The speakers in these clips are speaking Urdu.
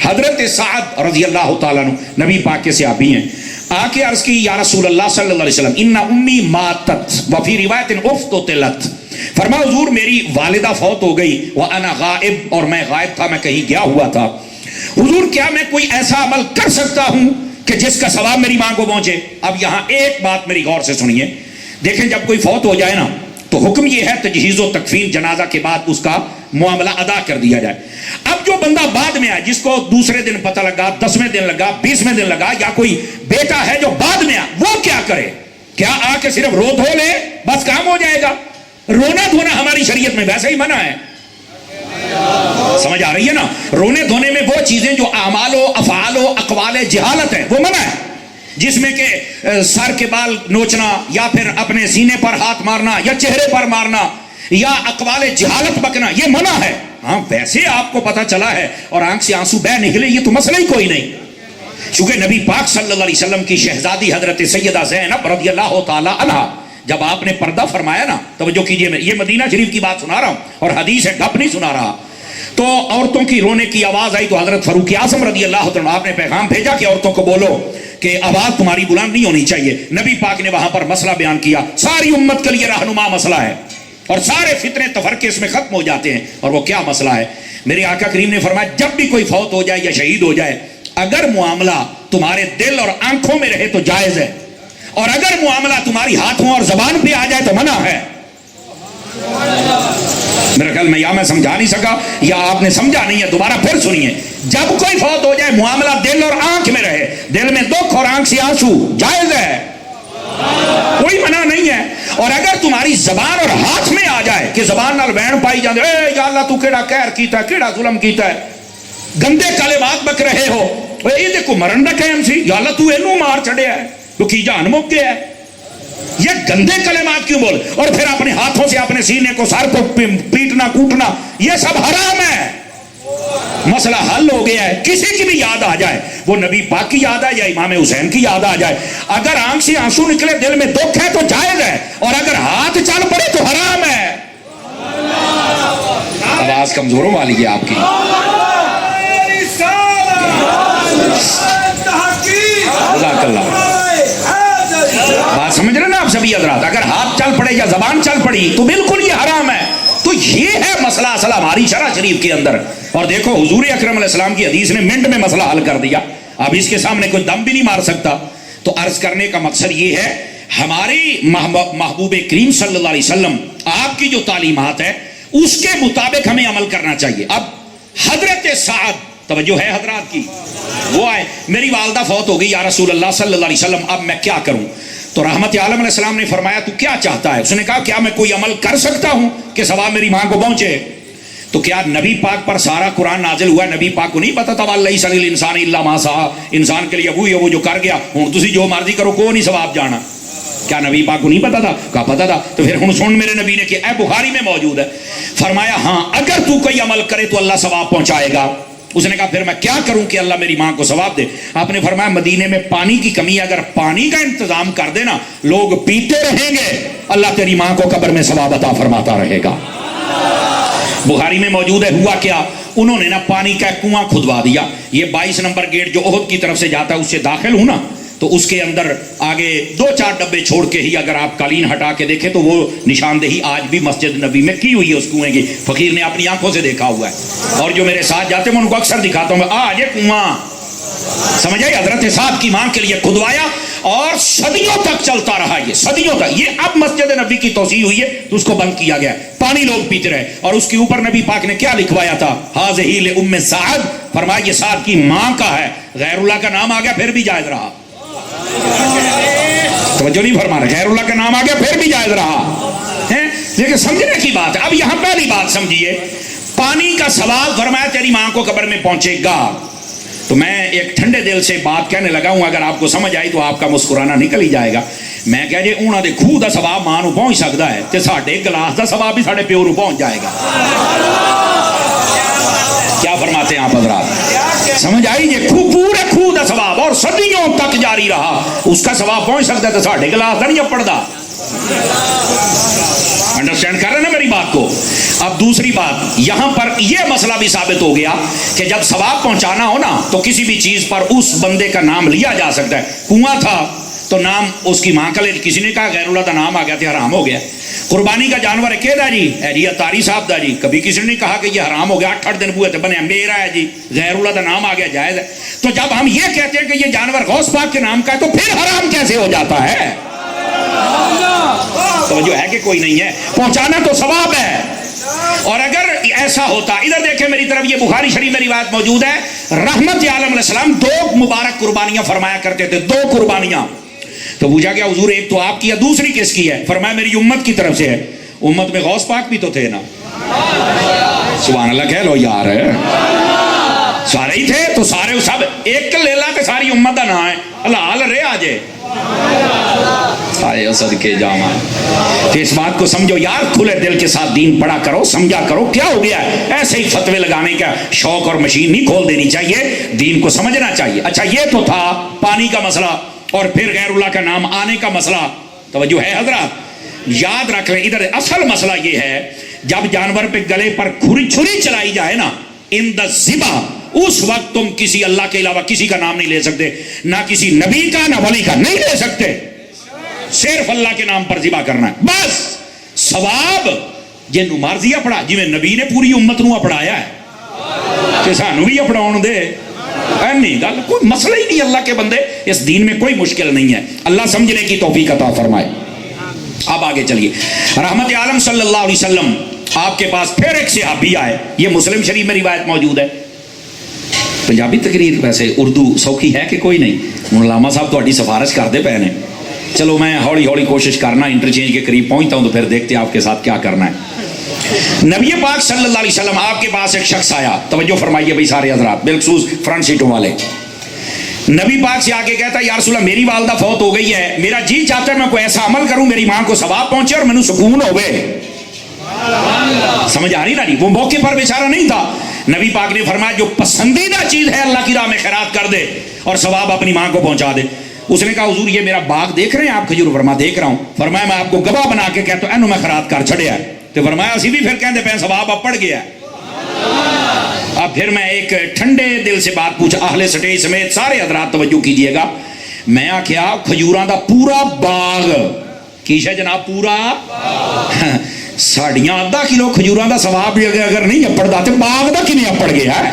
حضرت سعد رضی اللہ تعالیٰ عنہ نبی پاک کے صحابی ہیں، آ کے عرض کی یا رسول اللہ صلی اللہ علیہ وسلم ان امی ماتت وفی روایت افتتلت، فرمایا حضور میری والدہ فوت ہو گئی، وانا غائب، اور میں غائب تھا، میں کہیں گیا ہوا تھا، حضور کیا میں کوئی ایسا عمل کر سکتا ہوں کہ جس کا ثواب میری ماں کو پہنچے؟ اب یہاں ایک بات میری غور سے سنیے، دیکھیں جب کوئی فوت ہو جائے نا تو حکم یہ ہے تجہیز و تکفین، جنازہ کے بعد اس کا معاملہ ادا کر دیا جائے۔ اب جو بندہ بعد میں آیا، جس کو دوسرے دن پتہ لگا، 10ویں دن لگا، 20ویں دن لگا، یا کوئی بیٹا ہے جو بعد میں آیا، وہ کیا کرے؟ کیا آ کے صرف رو دھو لے بس کام ہو جائے گا؟ رونا دھونا ہماری شریعت میں ویسے ہی منع ہے، سمجھ آ رہی ہے نا؟ رونے دھونے میں وہ چیزیں جو اعمال و افعال و اقوال جہالت ہے وہ منع ہے، جس میں کہ سر کے بال نوچنا، یا پھر اپنے سینے پر ہاتھ مارنا، یا چہرے پر مارنا، یا اقوال جہالت بکنا، یہ منع ہے۔ ہاں ویسے آپ کو پتہ چلا ہے اور آنکھ سے آنسو بہ نکلے، یہ تو مسئلہ ہی کوئی نہیں، چونکہ نبی پاک صلی اللہ علیہ وسلم کی شہزادی حضرت سیدہ زینب رضی اللہ تعالی عنہا جب آپ نے پردہ فرمایا نا، توجہ کیجئے، میں یہ مدینہ شریف کی بات سنا رہا ہوں اور حدیث ہے، گپ نہیں سنا رہا، تو عورتوں کی رونے کی آواز آئی تو حضرت فاروق اعظم رضی اللہ عنہ آپ نے پیغام بھیجا کہ عورتوں کو بولو کہ آواز تمہاری بلند نہیں ہونی چاہیے۔ نبی پاک نے وہاں پر مسئلہ بیان کیا، ساری امت کے لیے رہنما مسئلہ ہے اور سارے فتنے تفرقے اس میں ختم ہو جاتے ہیں، اور وہ کیا مسئلہ ہے؟ میرے آقا کریم نے فرمایا جب بھی کوئی فوت ہو جائے یا شہید ہو جائے، اگر معاملہ تمہارے دل اور آنکھوں میں رہے تو جائز ہے، اور اگر معاملہ تمہاری ہاتھوں اور زبان پہ آ جائے تو منع ہے۔ میرے خیال میں یا میں سمجھا نہیں سکا یا آپ نے سمجھا نہیں ہے، دوبارہ پھر سنیے، جب کوئی فوت ہو جائے معاملہ دل اور آنکھ میں رہے، دل میں دکھ اور آنکھ سے آنسو، جائز ہے، کوئی منع نہیں ہے، اور اگر تمہاری زبان اور ہاتھ میں آ جائے کہ زبان نال وین پائی جاندے، اے یا اللہ تو کیڑا قہر کیتا ہے، کیڑا ظلم کیتا ہے، گندے کلمات بک رہے ہو، اے دیکھو مرن دا قائم سی، یا اللہ تو اینو مار چھڑیا ہے، تو کی جان مک گیا ہے، یہ گندے کلمات کیوں بول؟ اور پھر اپنے ہاتھوں سے اپنے سینے کو، سر کو پیٹنا کوٹنا، یہ سب حرام ہے۔ مسئلہ حل ہو گیا ہے، کسی کی بھی یاد آ جائے، وہ نبی پاک کی یاد آ جائے، امام حسین کی یاد آ جائے، اگر آنکھ سے آنسو نکلے، دل میں دکھ ہے تو جائز ہے، اور اگر ہاتھ چل پڑے تو حرام ہے۔ آواز کمزوروں والی ہے آپ کی، جزاک اللہ، بات سمجھ رہے نا آپ سبھی حضرات؟ اگر ہاتھ چل پڑے یا زبان چل پڑی تو بالکل یہ حرام ہے۔ تو یہ ہے مسئلہ اصل ہماری شرع شریف کے اندر، اور دیکھو حضور اکرم علیہ السلام کی حدیث نے منٹ میں مسئلہ حل کر دیا، اب اس کے سامنے کوئی دم بھی نہیں مار سکتا۔ تو عرض کرنے کا مقصد یہ ہے، ہماری محبوب کریم صلی اللہ علیہ وسلم آپ کی جو تعلیمات ہے اس کے مطابق ہمیں عمل کرنا چاہیے۔ اب حضرت سعد، توجہ ہے حضرات کی، وہ آئے، میری والدہ فوت ہو گئی یا رسول اللہ صلی اللہ علیہ وسلم، اب میں کیا کروں؟ تو رحمت عالم علیہ السلام نے فرمایا تو کیا چاہتا ہے؟ اس نے کہا کیا میں کوئی عمل کر سکتا ہوں کہ ثواب میری ماں کو پہنچے؟ تو کیا نبی پاک پر سارا قرآن نازل ہوا ہے؟ نبی پاک کو نہیں پتا تھا وَلَيْسَ لِلْإِنسَانِ إِلَّا مَا سَعَىٰ، انسان کے لیے وہی ہے وہ جو کر گیا، ہوں تسی جو مرضی کرو کو نہیں ثواب جانا؟ کیا نبی پاک کو نہیں پتا تھا؟ کہا پتا تھا۔ تو پھر ہن سن میرے نبی نے کہ اے بخاری میں موجود ہے، فرمایا ہاں اگر تو کوئی عمل کرے تو اللہ ثواب پہنچائے گا۔ اس نے کہا پھر میں کیا کروں کہ اللہ میری ماں کو ثواب دے؟ آپ نے فرمایا مدینے میں پانی کی کمی ہے، اگر پانی کا انتظام کر دینا، لوگ پیتے رہیں گے، اللہ تیری ماں کو قبر میں ثواب عطا فرماتا رہے گا۔ بخاری میں موجود ہے، ہوا کیا، انہوں نے نا پانی کا کنواں کھدوا دیا، یہ 22 نمبر گیٹ جو احد کی طرف سے جاتا ہے اس سے داخل ہوں نا، تو اس کے اندر آگے 2-4 ڈبے چھوڑ کے ہی اگر آپ قالین ہٹا کے دیکھیں تو وہ نشاندہی آج بھی مسجد نبی میں کی ہوئی ہے اس کنویں کی، فقیر نے اپنی آنکھوں سے دیکھا ہوا ہے، اور جو میرے ساتھ جاتے ہیں میں ان کو اکثر دکھاتا ہوں، آج یہ کنواں، سمجھ آئی؟ حضرت سعد کی ماں کے لیے کھدوایا اور صدیوں تک چلتا رہا، یہ صدیوں تک، یہ اب مسجد نبی کی توسیع ہوئی ہے تو اس کو بند کیا گیا، پانی لوگ پیتے رہے، اور اس کے اوپر نبی پاک نے کیا لکھوایا تھا؟ ہاذہ لأم سعد، فرمایا یہ سعد کی ماں کا ہے، غیر اللہ کا نام آ گیا پھر بھی جائز رہا، توجہ نہیں فرما رہے، غیر اللہ کا نام آ گیا پھر بھی جائز رہا ہے۔ لیکن سمجھنے کی بات ہے، اب یہاں پہلی بات سمجھیے، پانی کا ثواب فرمایا تیری ماں کو قبر میں پہنچے گا۔ تو میں ایک ٹھنڈے دل سے بات کہنے لگا ہوں، اگر آپ کو سمجھ آئی تو آپ کا مسکرانا نکل ہی جائے گا۔ میں کہہ جی انہاں دے کھوہ دا ثواب ماں نو پہنچ سکتا ہے تے ساڈے گلاس دا ثواب بھی ساڈے پیو نو پہنچ جائے گا۔ کیا فرماتے ہیں آپ حضرات؟ سمجھ آئی؟ یہ پورے کھوہ دا ثواب اور صدیوں تک جاری رہا، اس کا ثواب پہنچ سکتا ہے تو ساڈے گلاس دا نہیں پڑدا۔ انڈرسٹینڈ کر رہے نا میری بات کو؟ اب دوسری بات، یہاں پر یہ مسئلہ بھی ثابت ہو گیا کہ جب ثواب پہنچانا ہو نا تو کسی بھی چیز پر اس بندے کا نام لیا جا سکتا ہے. کنواں تھا تو نام اس کی ماں کا لے، کسی نے کہا غیر اللہ کا نام آ گیا تو حرام ہو گیا. قربانی کا جانور ہے کہ دا جی اتاری صاحب دا جی، کبھی کسی نے کہا کہ یہ حرام ہو گیا، 8 دن ہوئے تھے بنے میرا ہے جی، غیر اللہ کا نام آ گیا جائز ہے. تو جب ہم یہ کہتے ہیں کہ یہ جانور غوث پاک کے نام کا ہے تو پھر حرام کیسے ہو جاتا ہے؟ توجہ ہے کہ کوئی نہیں ہے؟ پہنچانا تو ثواب ہے. اور اگر ایسا ہوتا، ادھر دیکھیں میری طرف، یہ بخاری شریف میں روایت موجود ہے، رحمت عالم علیہ السلام 2 مبارک قربانیاں فرمایا کرتے تھے، 2 قربانیاں. تو پوچھا گیا حضور ایک تو آپ کی ہے، دوسری کس کی ہے؟ فرمایا میری امت کی طرف سے ہے. امت میں غوث پاک بھی تو تھے نا، سبحان اللہ کہہ لو یار، سارے ہی تھے تو سارے سب ایک لے لا کہ ساری امت کا نام ہے، اللہ حال رہے آجے آئے صدقے جاما. تو اس بات کو سمجھو یار، کھلے دل کے ساتھ دین پڑھا کرو، سمجھا کرو. کیا ہو گیا ہے ایسے ہی فتوے لگانے کا شوق اور مشین نہیں کھول دینی چاہیے، دین کو سمجھنا چاہیے. اچھا یہ تو تھا پانی کا مسئلہ اور پھر غیر اللہ کا نام آنے کا مسئلہ. توجہ ہے حضرات؟ یاد رکھ لیں ادھر اصل مسئلہ یہ ہے، جب جانور پہ گلے پر چھری چلائی جائے نا، ان دا ذبح، اس وقت تم کسی اللہ کے علاوہ کسی کا نام نہیں لے سکتے، نہ کسی نبی کا نہ ولی کا، نہیں لے سکتے. صرف اللہ کے نام پر ذبح کرنا ہے بس. ثواب جنوں مرضی اپڑا، جی میں نبی نے پوری امت نو اپڑایا ہے کہ سانو بھی اپڑاؤن دے، نہیں گل کوئی مسئلہ ہی نہیں. اللہ کے بندے اس دین میں کوئی مشکل نہیں ہے. اللہ سمجھنے کی توفیق عطا فرمائے. اب آگے چلیے. رحمت عالم صلی اللہ علیہ وسلم آپ کے پاس پھر ایک صحابی آئے، یہ مسلم شریف میں روایت موجود ہے. پنجابی تقریر ویسے اردو سوکھی ہے کہ کوئی نہیں؟ علامہ صاحب تہاڈی سفارش کرتے پے نے. چلو میں ہولی ہولی کوشش کرنا انٹرچینج کے قریب پہنچتا ہوں تو پھر دیکھتے ہیں آپ کے ساتھ کیا کرنا ہے. نبی پاک صلی اللہ علیہ وسلم آپ کے پاس ایک شخص آیا، توجہ فرمائیے بھائی سارے حضرات، بالخصوص فرنٹ سیٹوں والے. نبی پاک سے آ کے کہتا ہے یا رسول اللہ میری والدہ فوت ہو گئی ہے، میرا جی چاہتا ہے میں کوئی ایسا عمل کروں میری ماں کو ثواب پہنچے اور مینوں سکون ہوئے. سمجھ آ رہی نا جی؟ وہ موقع پر بیچارہ نہیں تھا. نبی پاک نے فرمایا جو پسندیدہ چیز ہے اللہ کی راہ میں خیرات کر دے اور ثواب اپنی ماں کو پہنچا دے. اس نے کہا حضور یہ میرا باغ دیکھ رہے ہیں آپ کھجور؟ فرمایا دیکھ رہا ہوں. فرمایا میں آپ کو گواہ بنا کے کہتا ہوں اینو میں خیرات کر چھڑیا ہے. تو فرمایا اسی بھی پھر کہندے پے ثواب اب پڑ گیا ہے. اب پھر میں ایک ٹھنڈے دل سے بات پوچھا، اہل سٹیج سمیت سارے حضرات توجہ کیجئے گا. میں آکھیا کھجوراں دا پورا باغ کی شے جناب، پورا ساڑیاں آدھا کلو کھجوراں دا ثواب بھی اگر نہیں اپڑدا تے باغ دا کیویں اپڑ گیا ہے؟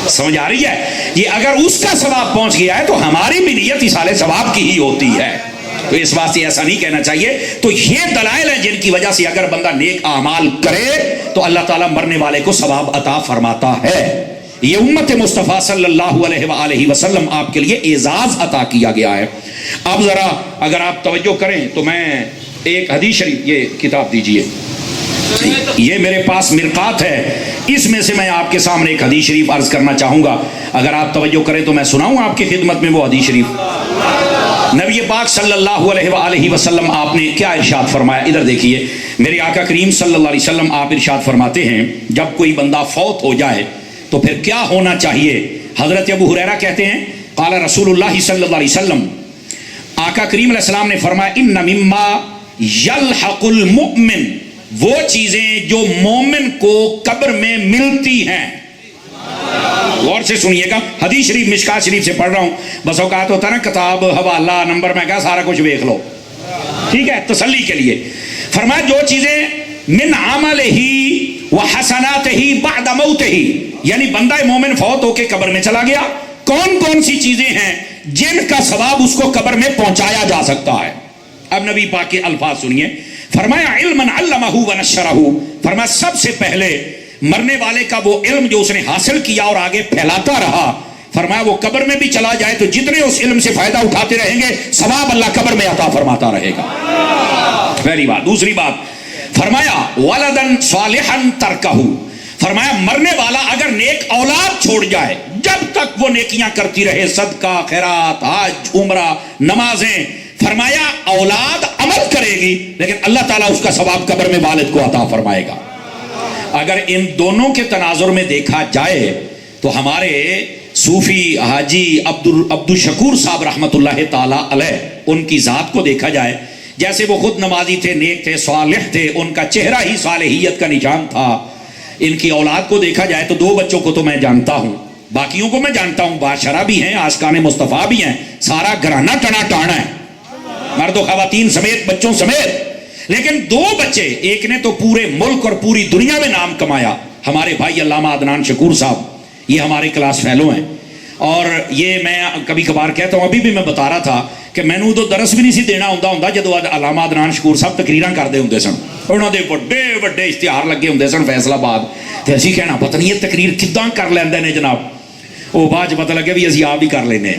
سمجھ آ رہی ہے؟ یہ اگر اس کا ثواب پہنچ گیا ہے تو ہماری بھی نیت اصالِ ثواب کی ہی ہوتی ہے. تو اس واسطے ایسا نہیں کہنا چاہیے. تو یہ دلائل ہیں جن کی وجہ سے اگر بندہ نیک اعمال کرے تو اللہ تعالیٰ مرنے والے کو ثواب عطا فرماتا ہے. یہ امت مصطفیٰ صلی اللہ علیہ وآلہ وسلم آپ کے لیے اعزاز عطا کیا گیا ہے. اب ذرا اگر آپ توجہ کریں تو میں ایک حدیث شریف، یہ کتاب دیجئے، یہ میرے پاس مرقات ہے، اس میں سے میں آپ کے سامنے ایک حدیث شریف عرض کرنا چاہوں گا. اگر آپ توجہ کریں تو میں سناؤں آپ کی خدمت میں وہ حدیث شریف. نبی پاک صلی اللہ علیہ وآلہ وسلم آپ نے کیا ارشاد فرمایا؟ ادھر دیکھیے. میرے آقا کریم صلی اللہ علیہ وسلم آپ ارشاد فرماتے ہیں جب کوئی بندہ فوت ہو جائے تو پھر کیا ہونا چاہیے؟ حضرت ابو ہریرہ کہتے ہیں قال رسول اللہ صلی اللہ علیہ وسلم، آقا کریم علیہ السلام نے فرمایا ان مما یلحق المؤمن، وہ چیزیں جو مومن کو قبر میں ملتی ہیں. غور سے سنیے گا، حدیث شریف مشکات شریف سے پڑھ رہا ہوں. بس اوقات ہوتا ہے نا کتاب حوالہ نمبر میں کہا سارا کچھ دیکھ لو، ٹھیک ہے، تسلی کے لیے. فرمایا جو چیزیں من عملہ وحسناتہ بعد موتہ، یعنی بندہ مومن فوت ہو کے قبر میں چلا گیا، کون کون سی چیزیں ہیں جن کا ثواب اس کو قبر میں پہنچایا جا سکتا ہے. اب نبی پاک کے الفاظ سنیے. فرمایا علما علمہ ونشرہ، فرمایا سب سے پہلے مرنے والے کا وہ علم جو اس نے حاصل کیا اور آگے پھیلاتا رہا. فرمایا وہ قبر میں بھی چلا جائے تو جتنے اس علم سے فائدہ اٹھاتے رہیں گے ثواب اللہ قبر میں عطا فرماتا رہے گا. پہلی بات. دوسری بات فرمایا ولدن صالحا ترکہ، فرمایا مرنے والا اگر نیک اولاد چھوڑ جائے، جب تک وہ نیکیاں کرتی رہے، صدقہ، خیرات، حج، عمرہ، نمازیں، فرمایا اولاد عمل کرے گی لیکن اللہ تعالیٰ اس کا ثواب قبر میں والد کو عطا فرمائے گا. اگر ان دونوں کے تناظر میں دیکھا جائے تو ہمارے صوفی حاجی عبد الشکور صاحب رحمۃ اللہ تعالی علیہ، ان کی ذات کو دیکھا جائے، جیسے وہ خود نمازی تھے، نیک تھے، صالح تھے، ان کا چہرہ ہی صالحیت کا نشان تھا۔ ان کی اولاد کو دیکھا جائے تو 2 بچوں کو تو میں جانتا ہوں، باقیوں کو میں جانتا ہوں، بادشاہ بھی ہیں، آسکان مصطفیٰ بھی ہیں، سارا گھرانہ ٹنا ٹانا ہے، مرد و خواتین سمیت، بچوں سمیت۔ لیکن 2 بچے، ایک نے تو پورے ملک اور پوری دنیا میں نام کمایا، ہمارے بھائی علامہ عدنان شکور صاحب، یہ ہمارے کلاس فیلو ہیں، اور یہ میں کبھی کبھار کہتا ہوں، ابھی بھی میں بتا رہا تھا کہ مینوں تو درس بھی نہیں سی دینا ہوندا جدو علامہ عدنان شکور صاحب تقریراں کردے ہوندے سن، انہاں دے بڑے بڑے اشتہار لگے ہوندے سن فیصل آباد، تے اسی کہنا پتہ نہیں یہ تقریر کداں کر لیندے نے جناب، وہ بعد پتہ لگے بھی اسی آپ ہی کر لینے۔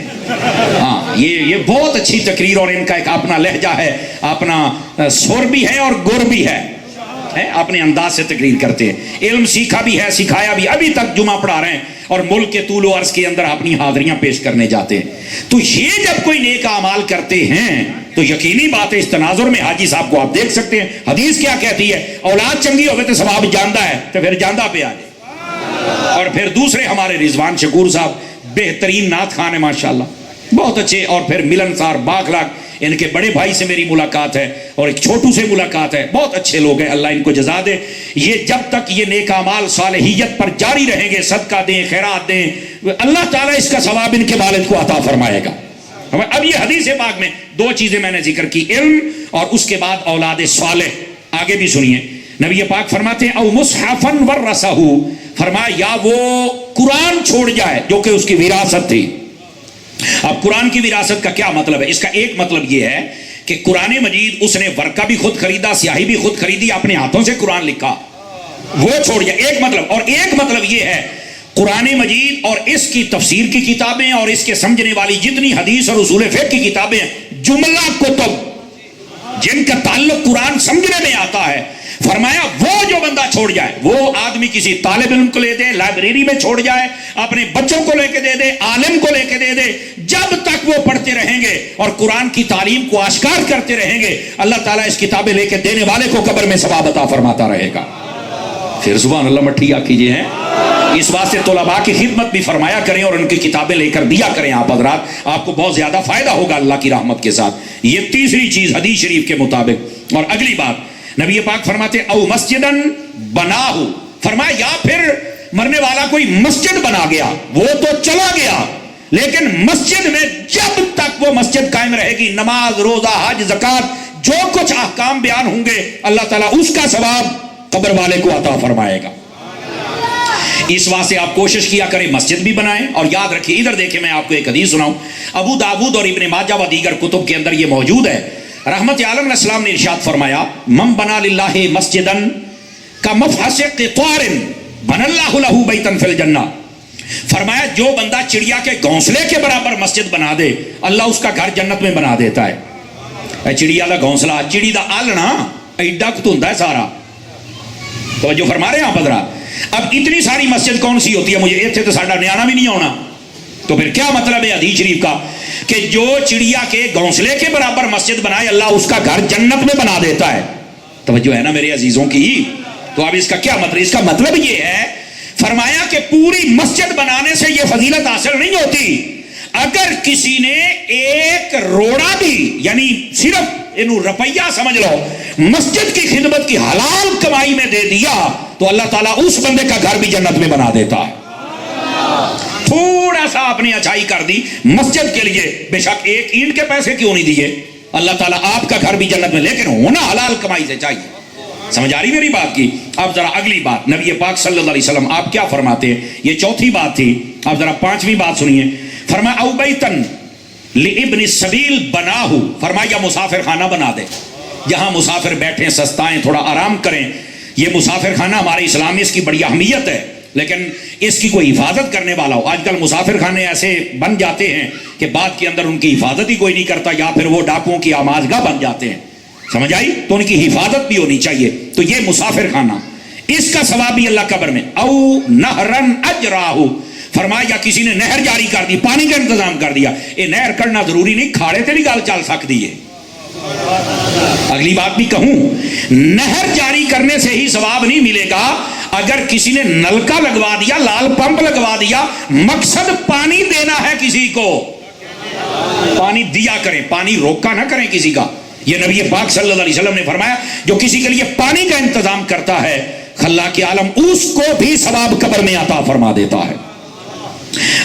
ہاں یہ بہت اچھی تقریر، اور ان کا ایک اپنا لہجہ ہے، اپنا سر بھی ہے اور گر بھی ہے، اپنے انداز سے تقریر کرتے ہیں، علم سیکھا بھی ہے، سکھایا بھی، ابھی تک جمعہ پڑھا رہے ہیں اور ملک کے طول و عرض کے اندر اپنی حاضریاں پیش کرنے جاتے ہیں۔ تو یہ جب کوئی نیک اعمال کرتے ہیں تو یقینی بات ہے، اس تناظر میں حاجی صاحب کو آپ دیکھ سکتے ہیں، حدیث کیا کہتی ہے، اولاد چنگی ہوئے تو ثواب جاندہ ہے، تو پھر جاندہ پہ آ جائے۔ اور پھر دوسرے ہمارے رضوان شکور صاحب بہترین نعت خان ہیں ماشاءاللہ، بہت اچھے، اور پھر ملنسار بااخلاق، ان کے بڑے بھائی سے میری ملاقات ہے اور ایک چھوٹو سے ملاقات ہے، بہت اچھے لوگ ہیں، اللہ ان کو جزا دے۔ یہ جب تک یہ نیک اعمال صالحیت پر جاری رہیں گے، صدقہ دیں، خیرات دیں، اللہ تعالیٰ اس کا ثواب ان کے والد کو عطا فرمائے گا۔ اب یہ حدیث پاک میں 2 چیزیں میں نے ذکر کی، علم اور اس کے بعد اولاد صالح۔ آگے بھی سنیے، نبی پاک فرماتے ہیں او مصحفا ورثہ، فرمایا یا وہ قرآن چھوڑ جائے جو کہ اس کی وراثت تھی۔ اب قرآن کی وراثت کا کیا مطلب ہے؟ اس کا ایک مطلب یہ ہے کہ قرآن مجید اس نے ورقہ بھی خود خریدا، سیاہی بھی خود خریدی، اپنے ہاتھوں سے قرآن لکھا، وہ چھوڑ جائے، ایک مطلب۔ اور ایک مطلب یہ ہے قرآن مجید اور اس کی تفسیر کی کتابیں اور اس کے سمجھنے والی جتنی حدیث اور اصول فقہ کی کتابیں، جملہ کتب جن کا تعلق قرآن سمجھنے میں آتا ہے، فرمایا وہ جو بندہ چھوڑ جائے، وہ آدمی کسی طالب علم کو لے دے، لائبریری میں چھوڑ جائے، اپنے بچوں کو لے کے دے دے، عالم کو لے کے دے دے، جب تک وہ پڑھتے رہیں گے اور قرآن کی تعلیم کو آشکار کرتے رہیں گے، اللہ تعالیٰ اس کتابیں لے کے دینے والے کو قبر میں ثواب عطا فرماتا رہے گا۔ پھر سبحان اللہ مٹھی آ کیجئے ہیں۔ اس واسطے طلباء کی خدمت بھی فرمایا کریں اور ان کی کتابیں لے کر دیا کریں آپ حضرات، آپ کو بہت زیادہ فائدہ ہوگا اللہ کی رحمت کے ساتھ۔ یہ تیسری چیز حدیث شریف کے مطابق۔ اور اگلی بات نبی پاک فرماتے او مسجدن بناہ، فرمایا یا پھر مرنے والا کوئی مسجد بنا گیا، وہ تو چلا گیا لیکن مسجد میں جب تک وہ مسجد قائم رہے گی، نماز، روزہ، حج، زکوٰۃ، جو کچھ احکام بیان ہوں گے، اللہ تعالیٰ اس کا ثواب قبر والے کو عطا فرمائے گا۔ اس واسطے آپ کوشش کیا کریں مسجد بھی بنائیں، اور یاد رکھیں، ادھر دیکھیں میں آپ کو ایک حدیث سناؤں، ابو داود اور ابن ماجہ و دیگر کتب کے اندر یہ موجود ہے۔ رحمت عالم علیہ السلام نے ارشاد فرمایا من بنا للہ مسجدن کمفحص قطار بن اللہ لہ بیتا فی الجنہ، فرمایا جو بندہ چڑیا کے گھونسلے کے برابر مسجد بنا دے، اللہ اس کا گھر جنت میں بنا دیتا ہے۔ چڑیا دا گھونسلہ، چڑی دا آلنا ایڈا کت ہوندا ہے سارا، توجہ فرما رہے ہیں آپ حضرات۔ اب اتنی ساری مسجد کون سی ہوتی ہے؟ مجھے ایتھے تو ساڈا نیانا بھی نہیں ہونا، تو پھر کیا مطلب ہے حدیث شریف کا کہ جو چڑیا کے گھونسلے کے برابر مسجد بنائے، اللہ اس کا گھر جنت میں بنا دیتا ہے۔ توجہ ہے نا میرے عزیزوں کی؟ تو اب اس کا کیا مطلب؟ اس کا مطلب یہ ہے، فرمایا کہ پوری مسجد بنانے سے یہ فضیلت حاصل نہیں ہوتی، اگر کسی نے ایک روڑا بھی، یعنی صرف انہوں روپیہ سمجھ لو، مسجد کی خدمت کی حلال کمائی میں دے دیا، تو اللہ تعالیٰ اس بندے کا گھر بھی جنت میں بنا دیتا ہے۔ تھوڑا سا اپنی اچھائی کر دی مسجد کے لیے، بے شک ایک اینٹ کے پیسے کیوں نہیں دیے، اللہ تعالیٰ آپ کا گھر بھی جنت میں، لیکن ہونا حلال کمائی سے چاہیے۔ سمجھ آ رہی میری بات کی؟ اب ذرا اگلی بات، نبی پاک صلی اللہ علیہ وسلم آپ کیا فرماتے ہیں؟ یہ چوتھی بات تھی، اب ذرا پانچویں بات سنیے۔ فرمایا او بیتن لابن السبیل بناہ، فرمایا مسافر خانہ بنا دے، جہاں مسافر بیٹھیں، سستائیں، تھوڑا آرام کریں۔ یہ مسافر خانہ ہمارے اسلام میں اس کی بڑی اہمیت ہے، لیکن اس کی کوئی حفاظت کرنے والا ہو۔ آج کل مسافر خانے ایسے بن جاتے ہیں کہ بعد کے اندر ان کی حفاظت ہی کوئی نہیں کرتا، یا پھر وہ ڈاکوؤں کی آماجگاہ بن جاتے ہیں، سمجھ آئی؟ تو ان کی حفاظت بھی ہونی چاہیے۔ تو یہ مسافر خانہ، اس کا ثواب بھی اللہ قبر میں۔ او نہرن اجراہ، فرمایا یا کسی نے نہر جاری کر دی، پانی کا انتظام کر دیا۔ یہ نہر کرنا ضروری نہیں، کھاڑے تے بھی گل چل سکتی ہے۔ اگلی بات بھی کہوں، نہر جاری کرنے سے ہی ثواب نہیں ملے گا، اگر کسی نے نلکا لگوا دیا، لال پمپ لگوا دیا، مقصد پانی دینا ہے کسی کو، پانی دیا کریں، پانی روکا نہ کریں کسی کا۔ یہ نبی پاک صلی اللہ علیہ وسلم نے فرمایا جو کسی کے لیے پانی کا انتظام کرتا ہے خلاق عالم اس کو بھی ثواب قبر میں عطا فرما دیتا ہے.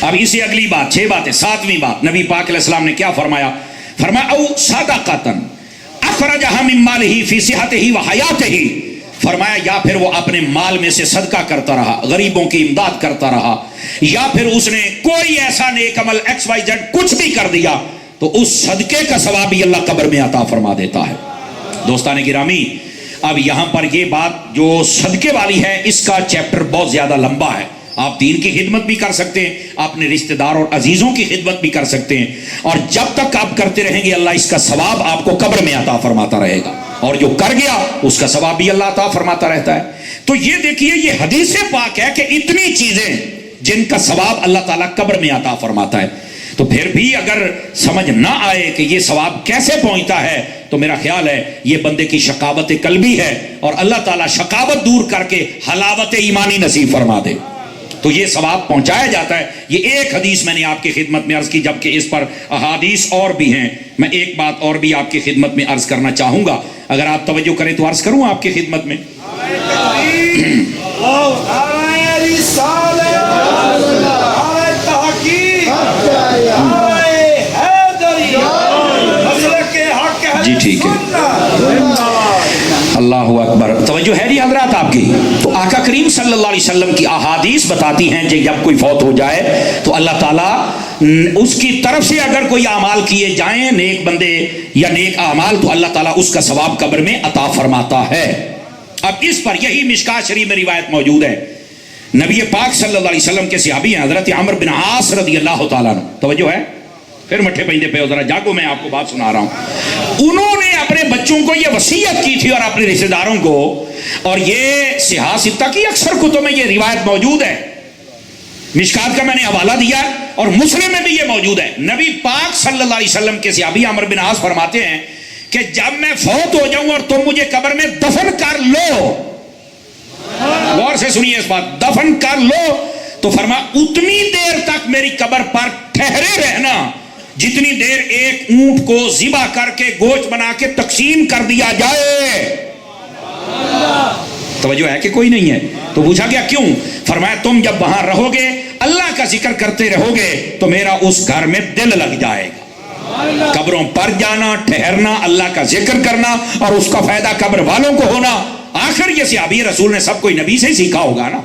اب اسی اگلی بات 6 باتیں. 7ویں بات نبی پاک علیہ السلام نے کیا فرمایا؟ فرمایا او صدقۃ اخرجها من مالہ فی صحتہ و حیاتہ. فرمایا یا پھر وہ اپنے مال میں سے صدقہ کرتا رہا, غریبوں کی امداد کرتا رہا, یا پھر اس نے کوئی ایسا نیک عمل XYZ کچھ بھی کر دیا تو اس صدقے کا ثواب بھی اللہ قبر میں عطا فرما دیتا ہے. دوستان گرامی, اب یہاں پر یہ بات جو صدقے والی ہے اس کا چیپٹر بہت زیادہ لمبا ہے. آپ دین کی خدمت بھی کر سکتے ہیں, اپنے رشتہ دار اور عزیزوں کی خدمت بھی کر سکتے ہیں, اور جب تک آپ کرتے رہیں گے اللہ اس کا ثواب آپ کو قبر میں عطا فرماتا رہے گا, اور جو کر گیا اس کا ثواب بھی اللہ عطا فرماتا رہتا ہے. تو یہ دیکھیے یہ حدیث پاک ہے کہ اتنی چیزیں جن کا ثواب اللہ تعالیٰ قبر میں عطا فرماتا ہے. تو پھر بھی اگر سمجھ نہ آئے کہ یہ ثواب کیسے پہنچتا ہے تو میرا خیال ہے یہ بندے کی شقاوت قلبی ہے, اور اللہ تعالیٰ شقاوت دور کر کے حلاوت ایمانی نصیب فرما دے تو یہ ثواب پہنچایا جاتا ہے. یہ ایک حدیث میں نے آپ کی خدمت میں عرض کی, جبکہ اس پر احادیث اور بھی ہیں. میں ایک بات اور بھی آپ کی خدمت میں عرض کرنا چاہوں گا, اگر آپ توجہ کریں تو عرض کروں آپ کی خدمت میں. جی ٹھیک ہے, اللہ اکبر. توجہ ہے جی حضرات آپ کی. تو آقا کریم صلی اللہ علیہ وسلم کی احادیث بتاتی ہیں کہ جب کوئی فوت ہو جائے تو اللہ تعالیٰ اس کی طرف سے اگر کوئی اعمال کیے جائیں نیک بندے یا نیک اعمال تو اللہ تعالیٰ اس کا ثواب قبر میں عطا فرماتا ہے. اب اس پر یہی مشکات شریف میں روایت موجود ہے. نبی پاک صلی اللہ علیہ وسلم کے صحابی ہیں حضرت عمرو بن عاص رضی اللہ تعالیٰ عنہ. توجہ ہے, پھر مٹھے پہندے پہ ذرا جاگو, میں آپ کو بات سنا رہا ہوں. انہوں نے اپنے بچوں کو یہ وصیت کی تھی اور اپنے رشتہ داروں کو, اور یہ صحاح ستہ کی اکثر کتب میں یہ روایت موجود ہے. مشکات کا میں نے حوالہ دیا ہے اور مسلم میں بھی یہ موجود ہے. نبی پاک صلی اللہ علیہ وسلم کے صحابی عمرو بن عاص فرماتے ہیں کہ جب میں فوت ہو جاؤں اور تم مجھے قبر میں دفن کر لو, غور سے سنیے اس بات, دفن کر لو تو فرما اتنی دیر تک میری قبر پر ٹھہرے رہنا جتنی دیر ایک اونٹ کو ذبح کر کے گوشت بنا کے تقسیم کر دیا جائے. توجہ ہے کہ کوئی نہیں ہے؟ تو پوچھا گیا کیوں؟ فرمایا تم جب وہاں رہو گے اللہ کا ذکر کرتے رہو گے تو میرا اس گھر میں دل لگ جائے گا. قبروں پر جانا, ٹھہرنا, اللہ کا ذکر کرنا اور اس کا فائدہ قبر والوں کو ہونا. آخر یہ صحابی رسول نے سب کوئی نبی سے ہی سیکھا ہوگا نا,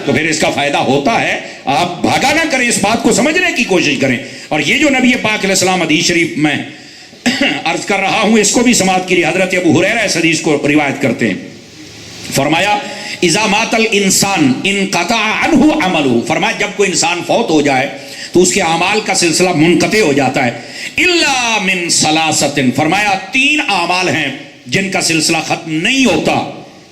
تو پھر اس کا فائدہ ہوتا ہے. آپ بھاگا نہ کریں, اس بات کو سمجھنے کی کوشش کریں. اور یہ جو نبی پاک علیہ السلام حدیث شریف میں عرض کر رہا ہوں اس کو بھی سماعت کیجیے. حضرت ابو ہریرہ اس حدیث کو روایت کرتے ہیں. فرمایا اذا مات الانسان انقطع عنہ عملہ. فرمایا جب کوئی انسان فوت ہو جائے تو اس کے اعمال کا سلسلہ منقطع ہو جاتا ہے. الا من ثلاثۃ. فرمایا 3 اعمال ہیں جن کا سلسلہ ختم نہیں ہوتا.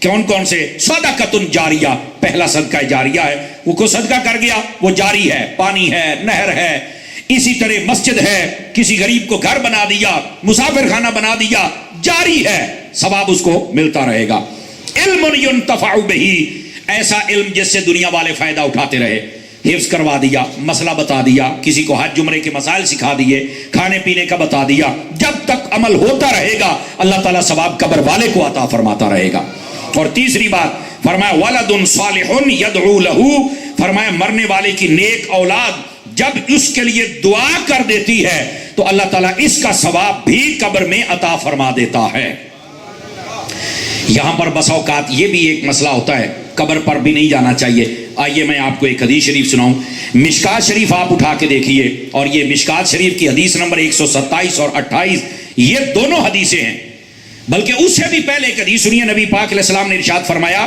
کون کون سے؟ صدقۃ جاریہ, پہلا صدقہ جاریہ ہے, وہ کو صدقہ کر گیا وہ جاری ہے, پانی ہے, نہر ہے. اسی طرح مسجد ہے, کسی غریب کو گھر بنا دیا, مسافر خانہ بنا دیا, جاری ہے, ثواب اس کو ملتا رہے گا. علم ينتفع به, ایسا علم جس سے دنیا والے فائدہ اٹھاتے رہے, حفظ کروا دیا, مسئلہ بتا دیا, کسی کو حج جمرے کے مسائل سکھا دیے, کھانے پینے کا بتا دیا. جب تک عمل ہوتا رہے گا اللہ تعالیٰ ثواب قبر والے کو عطا فرماتا رہے گا. اور تیسری بات فرمایا ولد صالح يدعو له. فرمایا مرنے والے کی نیک اولاد جب اس کے لیے دعا کر دیتی ہے تو اللہ تعالیٰ اس کا ثواب بھی قبر میں عطا فرما دیتا ہے. یہاں پر بسا اوقات یہ بھی ایک مسئلہ ہوتا ہے, قبر پر بھی نہیں جانا چاہیے. آئیے میں آپ کو ایک حدیث شریف سناؤں. مشکات شریف آپ اٹھا کے دیکھیے, اور یہ مشکات شریف کی حدیث نمبر 127 اور 28 یہ دونوں حدیثیں ہیں. بلکہ اس سے بھی پہلے ایک حدیث سنیے. نبی پاک علیہ السلام نے ارشاد فرمایا,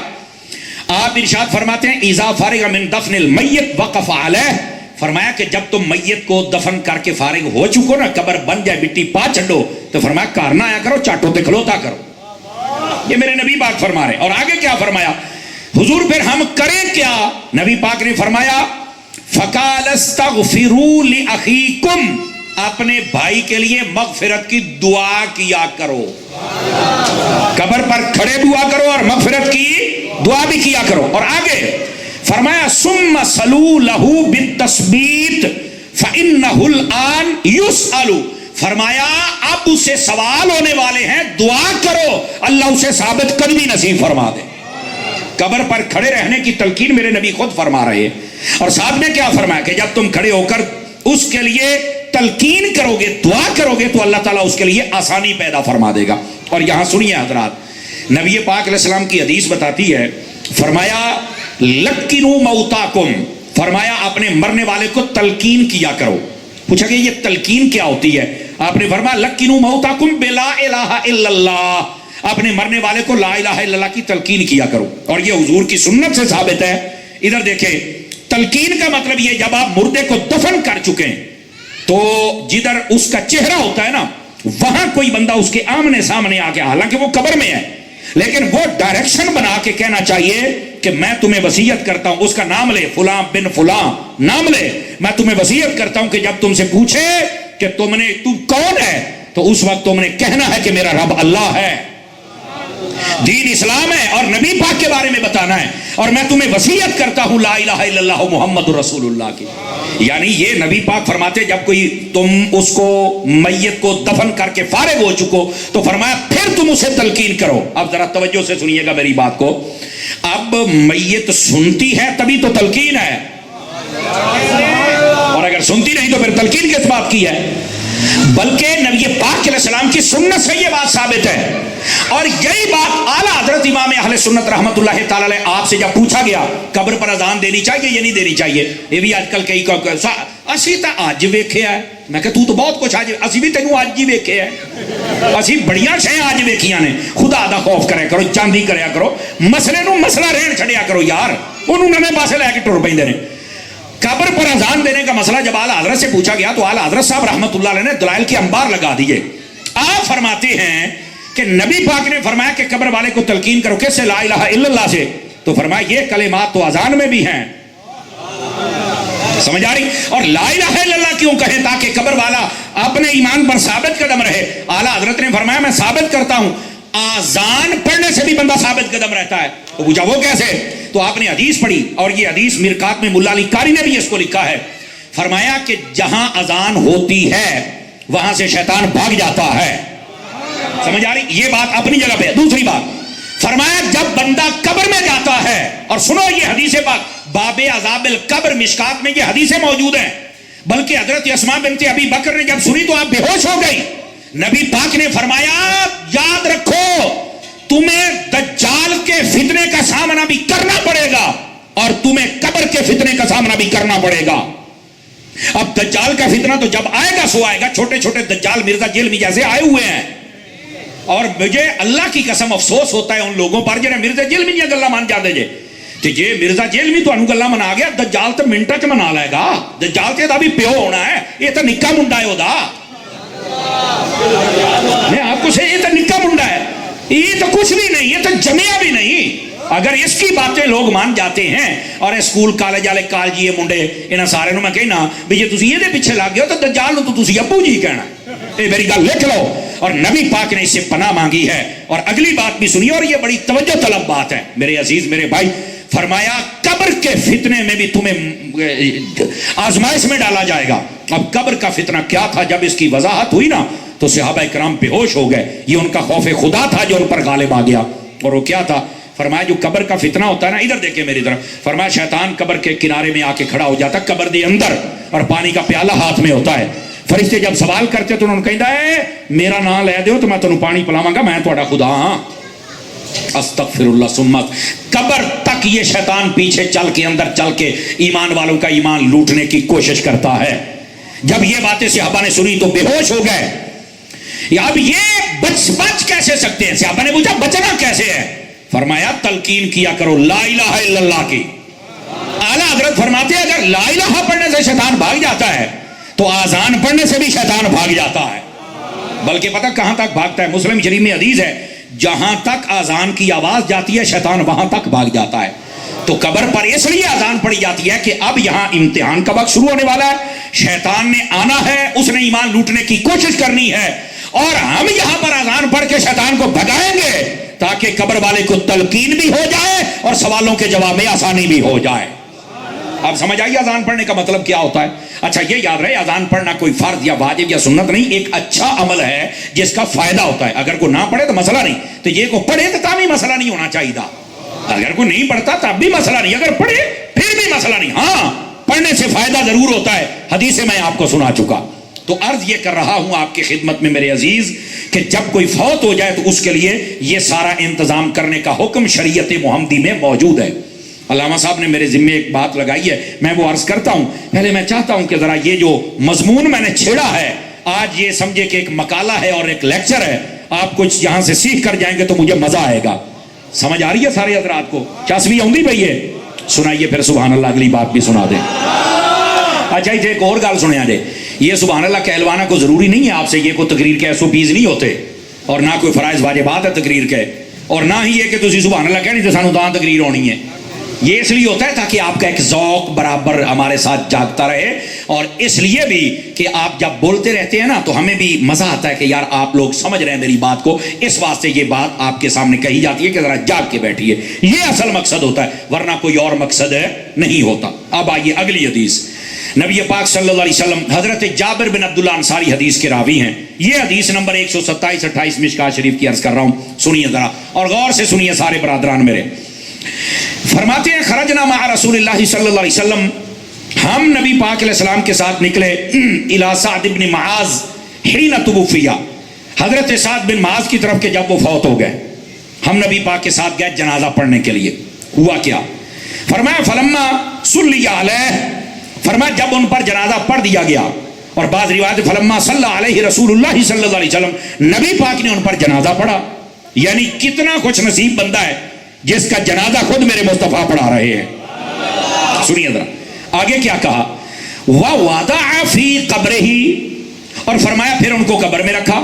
آپ ارشاد فرماتے ہیں اذا فارغ من دفن المیت وقف علیہ. فرمایا کہ جب تم میت کو دفن کر کے فارغ ہو چکو نا, قبر بن جائے, مٹی پا چھڈو, تو فرمایا کارنا آیا کرو, چاٹو تے کھلوتا کرو. یہ میرے نبی پاک فرما رہے. اور آگے کیا فرمایا حضور, پھر ہم کریں کیا؟ نبی پاک نے فرمایا فقال استغفروا لاخیکم, اپنے بھائی کے لیے مغفرت کی دعا کیا کرو. قبر پر کھڑے دعا کرو اور مغفرت کی دعا بھی کیا کرو. اور آگے فرمایا ثم صلوا له بالتثبیت فانه الان يسأل. فرمایا اب اس سے سوال ہونے والے ہیں، دعا کرو اللہ اسے ثابت قدمی نصیب فرما دے۔ قبر پر کھڑے رہنے کی تلقین میرے نبی خود فرما رہے ہیں، اور ساتھ میں کیا فرمایا کہ جب تم کھڑے ہو کر اس کے لیے تلقین کرو گے، دعا کرو گے، تو اللہ تعالیٰ اس کے لیے آسانی پیدا فرما دے گا۔ اور یہاں سنیے حضرات، نبی پاک علیہ السلام کی حدیث بتاتی ہے، فرمایا لقنوا موتاکم، فرمایا اپنے مرنے والے کو تلقین کیا کرو۔ پوچھا کہ یہ تلقین کیا ہوتی ہے؟ آپ نے فرمایا لقنوا موتاکم بلا الہ الا اللہ، اپنے مرنے والے کو لا الہ الا اللہ کی تلقین کیا کرو۔ اور یہ حضور کی سنت سے ثابت ہے۔ ادھر دیکھیں، تلقین کا مطلب یہ جب آپ مردے کو دفن کر چکے ہیں تو جدھر اس کا چہرہ ہوتا ہے نا، وہاں کوئی بندہ اس کے آمنے سامنے آ کے، حالانکہ وہ قبر میں ہے، لیکن وہ ڈائریکشن بنا کے کہنا چاہیے کہ میں تمہیں وصیت کرتا ہوں، اس کا نام لے، فلاں بن فلاں نام لے، میں تمہیں وصیت کرتا ہوں کہ جب تم سے پوچھے کہ تم کون ہے، تو اس وقت تم نے کہنا ہے کہ میرا رب اللہ ہے، دین اسلام ہے، اور نبی پاک کے بارے میں بتانا ہے، اور میں تمہیں وصیت کرتا ہوں لا الہ الا اللہ محمد رسول اللہ کی۔ یعنی یہ نبی پاک فرماتے جب کوئی تم اس کو میت کو دفن کر کے فارغ ہو چکو تو فرمایا پھر تم اسے تلقین کرو۔ اب ذرا توجہ سے سنیے گا میری بات کو، اب میت سنتی ہے تبھی تو تلقین ہے، اور اگر سنتی نہیں تو پھر تلقین کس بات کی ہے؟ بلکہ نبی پاک علیہ السلام کی سنت سے یہ بات ثابت ہے، اور یہی بات اعلیٰ حضرت امام اہل سنت رحمۃ اللہ تعالی علیہ آپ سے جب پوچھا گیا قبر پر اذان دینی چاہیے یا نہیں دینی چاہیے، یہ بھی آج کل کئی اسی تو اج ویکھیا ہے، میں کہ تو بہت کچھ آج، اسی بھی تینوں اج ہی ویکھیا ہے، اسی بڑیاں شے اج ویکھیاں نے۔ خدا دا خوف کریا کرو، چاندی کریا کرو، مسئلے نو مسئلہ رہن چھڈیا کرو یار، انہوں نویں پاسے لے کے ٹر پیندے نے۔ قبر پر اذان دینے کا مسئلہ جب اعلیٰ حضرت سے پوچھا گیا تو اعلیٰ حضرت صاحب رحمۃ اللہ علیہ نے دلائل کے انبار لگا دیے۔ آپ فرماتے ہیں کہ نبی پاک نے فرمایا کہ قبر والے کو تلقین کرو، کس سے؟ لا الہ الا اللہ سے۔ تو فرمایا یہ کلمات تو اذان میں بھی ہیں، سمجھ آ رہی؟ اور لا الہ الا اللہ کیوں کہیں؟ تاکہ قبر والا اپنے ایمان پر ثابت قدم رہے۔ اعلیٰ حضرت نے فرمایا میں ثابت کرتا ہوں آذان پڑھنے سے بھی بندہ ثابت قدم رہتا ہے۔ تو پوچھا وہ کیسے؟ تو آپ نے حدیث پڑھی، اور یہ حدیث مرقات میں ملا علی قاری نے بھی اس کو لکھا ہے، فرمایا کہ جہاں اذان ہوتی ہے وہاں سے شیطان بھاگ جاتا ہے، سمجھ آ رہی؟ یہ بات اپنی جگہ پہ ہے۔ دوسری بات فرمایا جب بندہ قبر میں جاتا ہے، اور سنو یہ حدیث پاک باب عذاب القبر مشکات میں یہ حدیثیں موجود ہیں، بلکہ حضرت اسماء بنت ابی بکر نے جب سنی تو آپ بے ہوش ہو گئی۔ نبی پاک نے فرمایا یاد رکھو تمہیں دجال کے فتنے کا سامنا بھی کرنا پڑے گا، اور تمہیں قبر کے فتنے کا سامنا بھی کرنا پڑے گا۔ اب دجال کا فتنہ تو جب آئے گا سو آئے گا، چھوٹے چھوٹے دجال مرزا جیلمی جیسے آئے ہوئے ہیں، اور مجھے اللہ کی قسم افسوس ہوتا ہے ان لوگوں پر جنہیں مرزا جیلمی دیا گلا مان جاتے جے کہ جے مرزا جیلمی تو انو گلا منا گیا، دجال تو منٹا چ منا لے گا، دجال تے دا بھی پیو ہونا ہے، یہ تو نکا منڈا ہے ہودا، میں آپ کو سے یہ تو نکا منڈا ہے، یہ تو کچھ بھی نہیں، یہ تو جمعہ بھی نہیں۔ اگر اس کی باتیں لوگ مان جاتے ہیں، اور اسکول کالج والے کالجی منڈے انہاں سارے نو میں کہنا بھی جے تسی یہ پیچھے لگ گئے ہو تو دجال نو تو تسی ابو جی کہنا، اے میری گل لکھ لو۔ اور نبی پاک نے اس سے پناہ مانگی ہے۔ اور اگلی بات بھی سنیے، اور یہ بڑی توجہ طلب بات ہے میرے عزیز میرے بھائی، فرمایا قبر کے فتنے میں بھی تمہیں آزمائش میں ڈالا جائے گا۔ اب قبر کا فتنہ کیا تھا؟ جب اس کی وضاحت ہوئی نا تو صحابہ کرام بے ہوش ہو گئے، یہ ان کا خوف خدا تھا جو ان پر غالب آ گیا۔ اور وہ کیا تھا؟ فرمایا جو قبر کا فتنہ ہوتا ہے نا، ادھر دیکھیں میری طرف، فرمایا شیطان قبر کے کنارے میں آ کے کھڑا ہو جاتا قبر دے اندر، اور پانی کا پیالہ ہاتھ میں ہوتا ہے۔ فرشتے جب سوال کرتے تو انہوں نے کہا ہے میرا نام لے دیو تو میں تمہیں پانی پلاواں گا، میں تہاڈا خدا ہاں۔ استغفر اللہ سمت، قبر تک یہ شیطان پیچھے چل کے اندر چل کے ایمان والوں کا ایمان لوٹنے کی کوشش کرتا ہے۔ جب یہ باتیں صحابہ نے سنی تو بے ہوش ہو گئے۔ اب یہ بچ کیسے سکتے ہیں؟ صحابہ نے پوچھا بچنا کیسے ہے؟ فرمایا تلقین کیا کرو لا الہ الا اللہ کی۔ اعلیٰ حضرت فرماتے ہیں اگر لا الہ پڑھنے سے شیطان بھاگ جاتا ہے تو آذان پڑھنے سے بھی شیطان بھاگ جاتا ہے، بلکہ پتہ کہاں تک بھاگتا ہے؟ مسلم شریف میں حدیث ہے جہاں تک آذان کی آواز جاتی ہے شیطان وہاں تک بھاگ جاتا ہے۔ تو قبر پر اس لیے آذان پڑھی جاتی ہے کہ اب یہاں امتحان کا وقت شروع ہونے والا ہے، شیطان نے آنا ہے، اس نے ایمان لوٹنے کی کوشش کرنی ہے، اور ہم یہاں پر آذان پڑھ کے شیطان کو بھگائیں گے تاکہ قبر والے کو تلقین بھی ہو جائے اور سوالوں کے جواب میں آسانی بھی ہو جائے۔ اب سمجھ آئیے اذان پڑھنے کا مطلب کیا ہوتا ہے؟ اچھا یہ یاد رہے اذان پڑھنا کوئی فرض یا واجب یا سنت نہیں، ایک اچھا عمل ہے جس کا فائدہ ہوتا ہے. اگر کوئی نہ پڑھے تو مسئلہ نہیں، تو یہ کو پڑھے تو تب بھی مسئلہ نہیں ہونا چاہیے تھا. اگر کوئی نہیں پڑھتا تب بھی مسئلہ نہیں، اگر پڑھے پھر بھی مسئلہ نہیں. ہاں پڑھنے سے فائدہ ضرور ہوتا ہے، حدیث میں آپ کو سنا چکا. تو عرض یہ کر رہا ہوں آپ کی خدمت میں میرے عزیز کہ جب کوئی فوت ہو جائے تو اس کے لیے یہ سارا انتظام کرنے کا حکم شریعت محمدی میں موجود ہے. علامہ صاحب نے میرے ذمے ایک بات لگائی ہے، میں وہ عرض کرتا ہوں. پہلے میں چاہتا ہوں کہ ذرا یہ جو مضمون میں نے چھیڑا ہے آج، یہ سمجھے کہ ایک مقالہ ہے اور ایک لیکچر ہے. آپ کچھ یہاں سے سیکھ کر جائیں گے تو مجھے مزہ آئے گا. سمجھ آ رہی ہے سارے حضرات کو؟ چسبی آؤں بھائی ہے سنائیے پھر سبحان اللہ اگلی بات بھی سنا دیں. اچھا جی ایک اور گل سنیا جے، یہ سبحان اللہ کہلوانا کو ضروری نہیں ہے آپ سے، یہ کوئی تقریر کے SOPs نہیں ہوتے، اور نہ کوئی فرائض واجبات ہے تقریر کے، اور نہ ہی یہ کہ تسی سبحان اللہ کہنی تو سانو تاں تقریر ہونی ہے. یہ اس لیے ہوتا ہے تاکہ آپ کا ایک ذوق برابر ہمارے ساتھ جاگتا رہے، اور اس لیے بھی کہ آپ جب بولتے رہتے ہیں نا تو ہمیں بھی مزہ آتا ہے کہ یار آپ لوگ سمجھ رہے ہیں میری بات کو، اس واسطے یہ بات آپ کے سامنے کہی جاتی ہے کہ ذرا جاگ کے بیٹھیے. یہ اصل مقصد ہوتا ہے، ورنہ کوئی اور مقصد نہیں ہوتا. اب آئیے اگلی حدیث. نبی پاک صلی اللہ علیہ وسلم حضرت جابر بن عبداللہ انصاری حدیث کے راوی ہیں. یہ حدیث نمبر 127-28 مشکاۃ شریف کی عرض کر رہا ہوں، سنیے ذرا اور غور سے سنیے سارے برادران میرے. فرماتے ہیں خرجنا مع رسول اللہ صلی اللہ علیہ وسلم، ہم نبی پاک علیہ السلام کے ساتھ نکلے الی سعد بن معاذ حین توفی، حضرت سعد بن معاذ کی طرف کہ جب وہ فوت ہو گئے. ہم نبی پاک کے ساتھ گئے جنازہ پڑھنے کے لیے. ہوا کیا؟ فرمایا فلما صلی علیہ، فرمایا جب ان پر جنازہ پڑھ دیا گیا، اور بعض روایت فلما صلی علیہ رسول اللہ صلی اللہ علیہ وسلم، نبی پاک نے ان پر جنازہ پڑھا. یعنی کتنا خوش نصیب بندہ ہے جس کا جنازہ خود میرے مصطفیٰ پڑھا رہے ہیں. سنیے ذرا آگے کیا کہا، وَوَضَعَ فِي قَبْرِهِ، اور فرمایا پھر ان کو قبر میں رکھا.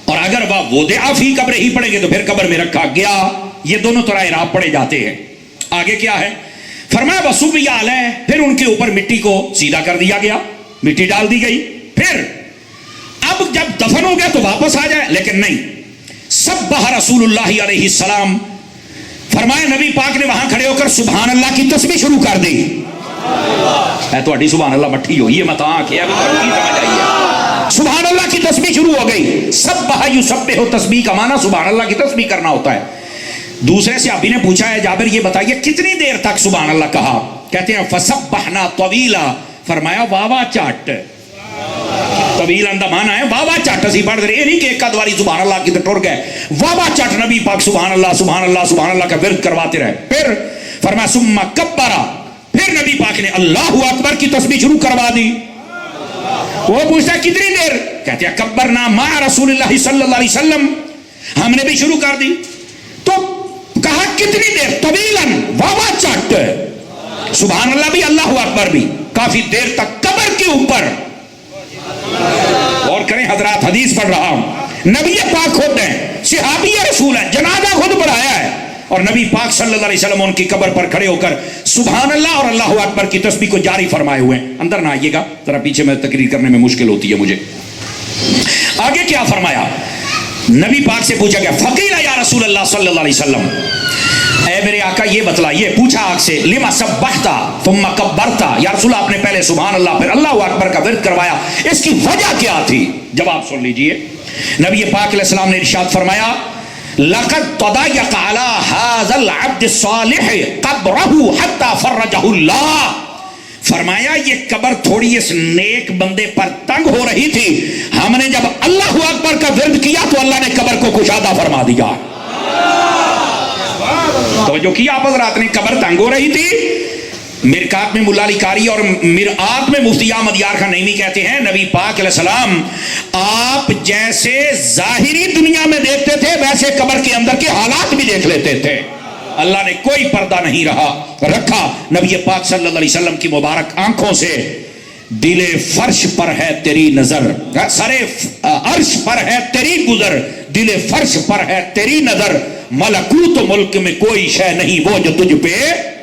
اور اگر وَوَضَعَ فِي قَبْرِهِ پڑھیں گے تو پھر قبر میں رکھا گیا. یہ دونوں طرح اعراب پڑھے جاتے ہیں. آگے کیا ہے؟ فرمایا وَصُبِّیَ عَلَیہ، پھر ان کے اوپر مٹی کو سیدھا کر دیا گیا، مٹی ڈال دی گئی. پھر اب جب دفن ہو گیا تو واپس آ جائے، لیکن نہیں. سبح رسول اللہ علیہ السلام، فرمایا نبی پاک نے وہاں کھڑے ہو کر سبحان اللہ کی تسبیح شروع کر دی. اے تو سبحان اللہ مٹھی ہوئی ہے، مت آنکھ ہے، سمجھ آئیے. سبحان اللہ کی تسبیح شروع ہو گئی. سبح یسبح، تسبیح کا معنی سبحان اللہ کی تسبیح کرنا ہوتا ہے. دوسرے صحابی نے پوچھا ہے جابر یہ بتائیے کتنی دیر تک سبحان اللہ کہا؟ کہتے ہیں فسبحنا طویلا، فرمایا واوا چاٹ. طویل اندہ مانا ہے واوا چاٹ. اسی پڑھ دے، یہ نہیں کہ ایک ادواری سبحان اللہ کی تو ٹر گئے، واوا چاٹ نبی پاک سبحان اللہ سبحان اللہ سبحان اللہ کا ورد کرواتے رہے. پھر فرمایا ثم کبرا، پھر نبی پاک نے اللہ اکبر کی تسبیح شروع کروا دی. وہ پوچھتا ہے کتنی دیر؟ کہتے ہیں کبرنا مع رسول اللہ صلی اللہ علیہ وسلم، ہم نے بھی شروع کر دی. تو کہا کتنی دیر؟ طویلاً، واوا چاٹ، سبحان اللہ بھی اللہ اکبر بھی، کافی دیر تک قبر کے اوپر. اور کریں حضرات حدیث پڑھ رہا ہوں، نبی پاک خود ہیں، صحابی رسول ہیں، جنازہ خود پڑھایا ہے، اور نبی پاک صلی اللہ علیہ وسلم ان کی قبر پر کھڑے ہو کر سبحان اللہ اور اللہ اکبر کی تسبیح کو جاری فرمائے ہوئے ہیں. اندر نہ آئیے گا ذرا، پیچھے میں تقریر کرنے میں مشکل ہوتی ہے مجھے. آگے کیا فرمایا؟ نبی پاک سے پوچھا گیا فقیل یا رسول اللہ صلی اللہ علیہ وسلم، اے میرے آقا یہ بتلائیے، پوچھا آگ سے لما سبحتا ثم کبرتا، یا رسول اللہ آپ نے پہلے سبحان اللہ پھر اللہ اکبر کا ورد کروایا، اس کی وجہ کیا تھی؟ جواب سن لیجئے. نبی پاک علیہ السلام نے ارشاد فرمایا لقد تضايق على هذا العبد الصالح قبره حتى فرجه اللہ، فرمایا یہ قبر تھوڑی اس نیک بندے پر تنگ ہو رہی تھی، ہم نے جب اللہ اکبر کا ورد کیا تو اللہ نے قبر کو کشادہ فرما دیا. تو جو کیا آپ حضرات نے، قبر تنگ ہو رہی تھی. مرکات میں ملا علی قاری اور مرآت میں مفتی احمد یار خان نعیمی کہتے ہیں نبی پاک علیہ السلام آپ جیسے ظاہری دنیا میں دیکھتے تھے ویسے قبر کے اندر کے حالات بھی دیکھ لیتے تھے. اللہ نے کوئی پردہ نہیں رکھا. نبی پاک صلی اللہ علیہ وسلم کی مبارک آنکھوں سے دل فرش پر ہے تیری نظر، سر عرش پر ہے تیری گزر، دل فرش پر ہے تیری نظر، ملکوت ملک میں کوئی شے نہیں وہ جو تجھ پہ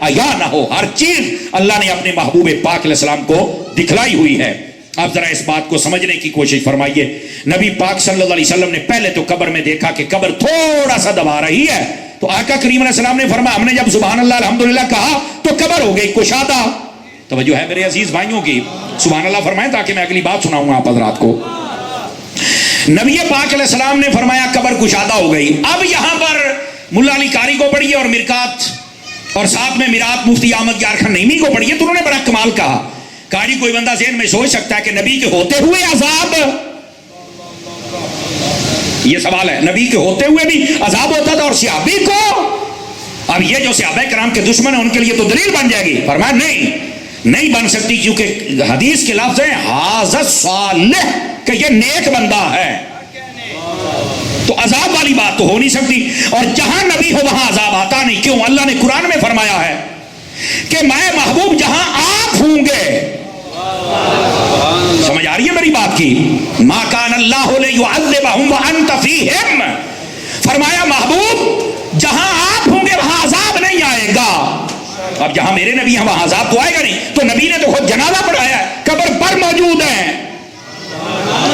عیا نہ ہو. ہر چیز اللہ نے اپنے محبوب پاک علیہ السلام کو دکھلائی ہوئی ہے. اب ذرا اس بات کو سمجھنے کی کوشش فرمائیے. نبی پاک صلی اللہ علیہ وسلم نے پہلے تو قبر میں دیکھا کہ قبر تھوڑا سا دبا رہی ہے، تو آقا کریم علیہ السلام نے فرمایا ہم نے جب سبحان اللہ الحمدللہ کہا تو قبر ہو گئی کشادہ. توجہ ہے میرے عزیز بھائیوں کی؟ سبحان اللہ فرمائیں تاکہ میں اگلی بات سناؤں آپ حضرات کو. نبی پاک علیہ السلام نے فرمایا قبر کشادہ ہو گئی. اب یہاں پر ملا علی قاری کو پڑھیے اور مرکات اور ساتھ میں میرات مفتی احمد یار خان نعیمی کو پڑھیے تو انہوں نے بڑا کمال کہا. قاری کوئی بندہ ذہن میں سوچ سکتا ہے کہ نبی کے ہوتے ہوئے عذاب، یہ سوال ہے، نبی کے ہوتے ہوئے بھی عذاب ہوتا تھا اور صحابی کو؟ اب یہ جو صحابہ کرام کے دشمن ہیں ان کے لیے تو دلیل بن جائے گی. فرمایا نہیں بن سکتی، کیونکہ حدیث کے لفظ ہیں ھذا صالح، کہ یہ نیک بندہ ہے، تو عذاب والی بات تو ہو نہیں سکتی. اور جہاں نبی ہو وہاں عذاب آتا نہیں. کیوں؟ اللہ نے قرآن میں فرمایا ہے کہ میں محبوب جہاں آپ ہوں گے. سمجھ آ رہی ہے میری بات کی؟ ما کان اللہ لیعذبہم وانت فیہم، فرمایا محبوب جہاں آپ ہوں گے وہاں عذاب نہیں آئے گا. اب جہاں میرے نبی ہیں وہاں عذاب تو آئے گا نہیں. تو نبی نے تو خود جنازہ پڑھایا ہے، قبر پر موجود ہیں،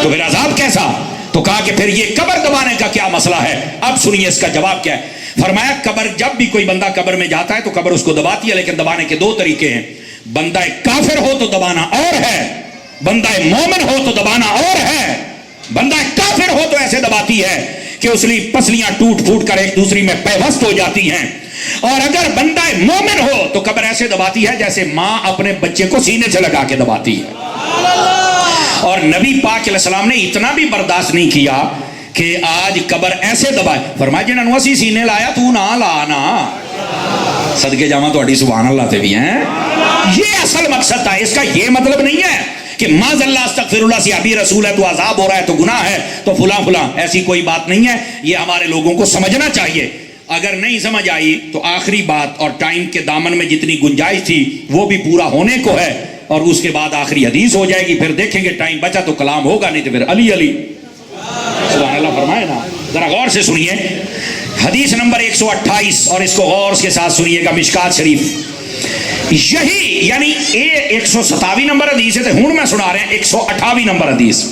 تو پھر عذاب کیسا؟ تو کہا کہ پھر یہ قبر دبانے کا کیا مسئلہ ہے؟ اب سنیے اس کا جواب کیا ہے. فرمایا قبر، جب بھی کوئی بندہ قبر میں جاتا ہے تو قبر اس کو دباتی ہے، لیکن دبانے کے دو طریقے ہیں. بندہ کافر ہو تو دبانا اور ہے، بندہ مومن ہو تو دبانا اور ہے. بندہ کافر ہو تو ایسے دباتی ہے کہ اس کی پسلیاں ٹوٹ پھوٹ کر ایک دوسری میں پیوست ہو جاتی ہیں. اور اگر بندہ مومن ہو تو قبر ایسے دباتی ہے جیسے ماں اپنے بچے کو سینے سے لگا کے دباتی ہے. اور نبی پاک علیہ السلام نے اتنا بھی برداشت نہیں کیا کہ آج قبر ایسے دبائے. فرمایا جنہوں اسی سینے لایا تو نہ لانا. صدقے جاواں تہاڈی سبحان اللہ تے بھی ہیں. یہ اصل مقصد تھا. اس کا یہ مطلب نہیں ہے کہ معاذ اللہ استغفر اللہ صحابی رسول ہے تو عذاب ہو رہا ہے تو گناہ ہے تو فلاں فلاں، ایسی کوئی بات نہیں ہے. یہ ہمارے لوگوں کو سمجھنا چاہیے. اگر نہیں سمجھ آئی تو آخری بات، اور ٹائم کے دامن میں جتنی گنجائش تھی وہ بھی پورا ہونے کو ہے، اور اس کے بعد آخری حدیث ہو جائے گی. پھر دیکھیں گے ٹائم بچا تو کلام ہوگا، نہیں تو پھر علی علی. سبحان اللہ فرمائے نا. ذرا غور سے سنیے حدیث نمبر 128 اور اس کو غور کے ساتھ سنیے گا. مشکات شریف یہی یعنی 127 نمبر حدیث ہے. ہوں میں سنا رہے ہیں 128 نمبر حدیث،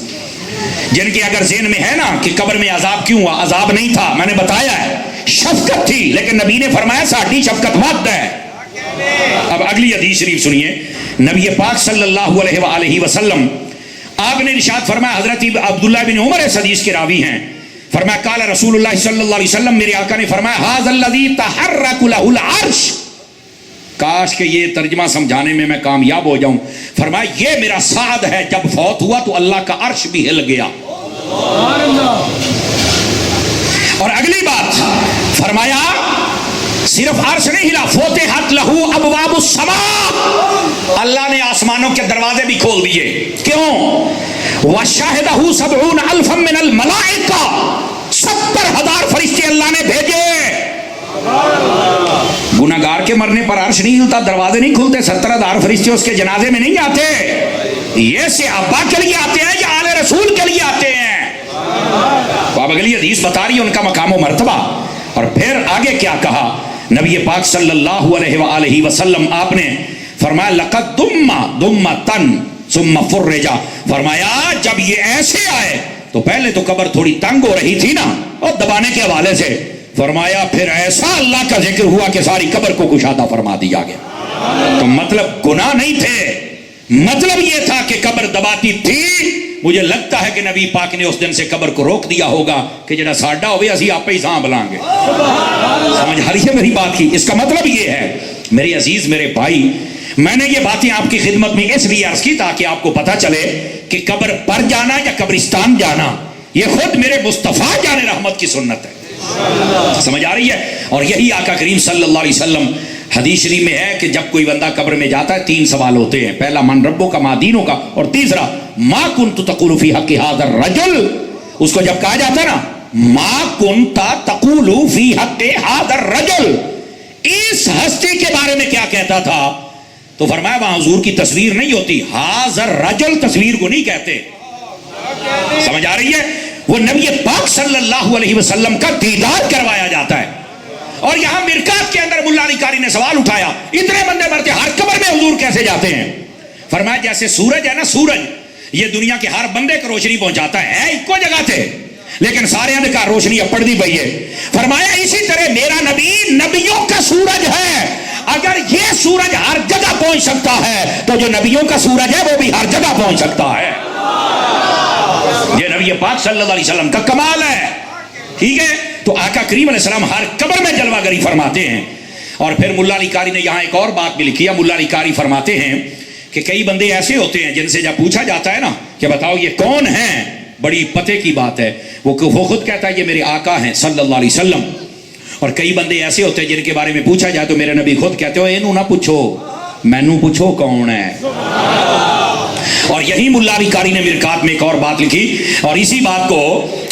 جن کے اگر ذہن میں ہے نا کہ قبر میں عذاب کیوں ہوا، عذاب نہیں تھا، میں نے بتایا ہے، شفقت تھی. لیکن نبی نے فرمایا ساڈی شفقت ود ہے. اب اگلی حدیث شریف سنیے. نبی پاک صلی اللہ علیہ وآلہ وسلم آپ نے ارشاد فرمایا، حضرت عبداللہ بن عمر اس حدیث کے راوی ہیں، فرمایا قال رسول اللہ صلی اللہ علیہ وسلم، میرے آقا نے فرمایا ھذا الذی تحرک لہ العرش. کاش کہ یہ ترجمہ سمجھانے میں میں کامیاب ہو جاؤں. فرمایا یہ میرا سعد ہے، جب فوت ہوا تو اللہ کا عرش بھی ہل گیا. اور اگلی بات فرمایا صرف عرش نہیں ہلا، فتحت لہ ابواب السماء، اللہ نے آسمانوں کے دروازے بھی کھول دیے. کیوں؟ وشاہدہ 70,000 من الملائکہ، 70,000 فرشتے اللہ نے بھیجے. گناہگار کے مرنے پر عرش نہیں ہلتا، دروازے نہیں کھلتے، 70,000 فرشتے اس کے جنازے میں نہیں آتے. یہ صحابہ کے لیے آتے ہیں یا آل رسول کے لیے آتے ہیں؟ تو اب اگلی حدیث بتا رہی ہے ان کا مقام و مرتبہ. اور پھر آگے کیا کہا نبی پاک صلی اللہ علیہ وآلہ وسلم، آپ نے فرمایا لقد دمتن ثم فرجا. فرمایا جب یہ ایسے آئے تو پہلے تو قبر تھوڑی تنگ ہو رہی تھی نا، اور دبانے کے حوالے سے، فرمایا پھر ایسا اللہ کا ذکر ہوا کہ ساری قبر کو کشادہ فرما دیا گیا. تو مطلب گناہ نہیں تھے، مطلب یہ تھا کہ قبر دباتی تھی. مجھے لگتا ہے کہ نبی پاک نے اس دن سے قبر کو روک دیا ہوگا کہ جڑا ساڈا ہوئے اسی آپ ہی سانبھ لیں گے. سمجھ آ رہی ہے میری بات کی؟ اس کا مطلب یہ ہے میرے عزیز میرے بھائی، میں نے یہ باتیں آپ کی خدمت میں اس لیے عرض کی تاکہ آپ کو پتہ چلے کہ قبر پر جانا یا قبرستان جانا یہ خود میرے مصطفیٰ جان رحمت کی سنت ہے. سمجھ آ رہی ہے؟ اور یہی آقا کریم صلی اللہ علیہ وسلم حدیث شریف میں ہے کہ جب کوئی بندہ قبر میں جاتا ہے 3 سوال ہوتے ہیں. پہلا من ربو کا، ما دینوں کا، اور تیسرا ما کنت تقول فی حق ھذا الرجل. اس کو جب کہا جاتا ہے نا ما کنت تقول فی حق ھذا الرجل، اس ہستی کے بارے میں کیا کہتا تھا، تو فرمایا وہاں حضور کی تصویر نہیں ہوتی. ھذا الرجل تصویر کو نہیں کہتے. سمجھ آ رہی ہے؟ وہ نبی پاک صلی اللہ علیہ وسلم کا دیدار کروایا جاتا ہے. اور یہاں مرکات کے اندر ملا علی قاری نے سوال اٹھایا، اتنے بندے مرتے ہر قبر میں حضور کیسے جاتے ہیں؟ فرمایا جیسے سورج ہے نا، سورج یہ دنیا کے ہر بندے کو روشنی پہنچاتا ہے ایک جگہ تھے، لیکن سارے اندھکار روشنی اپڑ دی پئی ہے. فرمایا اسی طرح میرا نبی نبیوں کا سورج ہے، اگر یہ سورج ہر جگہ پہنچ سکتا ہے تو جو نبیوں کا سورج ہے وہ بھی ہر جگہ پہنچ سکتا ہے. یہ نبی پاک صلی اللہ علیہ وسلم کا کمال ہے. ٹھیک ہے. تو آقا کریم علیہ السلام ہر قبر میں جلوہ گری فرماتے ہیں. اور پھر ملا علی قاری نے یہاں ایک اور بات بھی لکھی ہے. ملا علی قاری فرماتے ہیں کہ کئی بندے ایسے ہوتے ہیں جن سے جب پوچھا جاتا ہے نا کہ بتاؤ یہ کون ہیں, بڑی پتے کی بات ہے, وہ خود کہتا ہے یہ میرے آقا ہیں صلی اللہ علیہ وسلم. اور کئی بندے ایسے ہوتے ہیں جن کے بارے میں پوچھا جائے تو میرے نبی خود کہتے ہو اینو نہ پوچھو, مینو پوچھو کون ہے. اور یہی ملا علی قاری نے مرکات میں ایک اور بات لکھی, اور اسی بات کو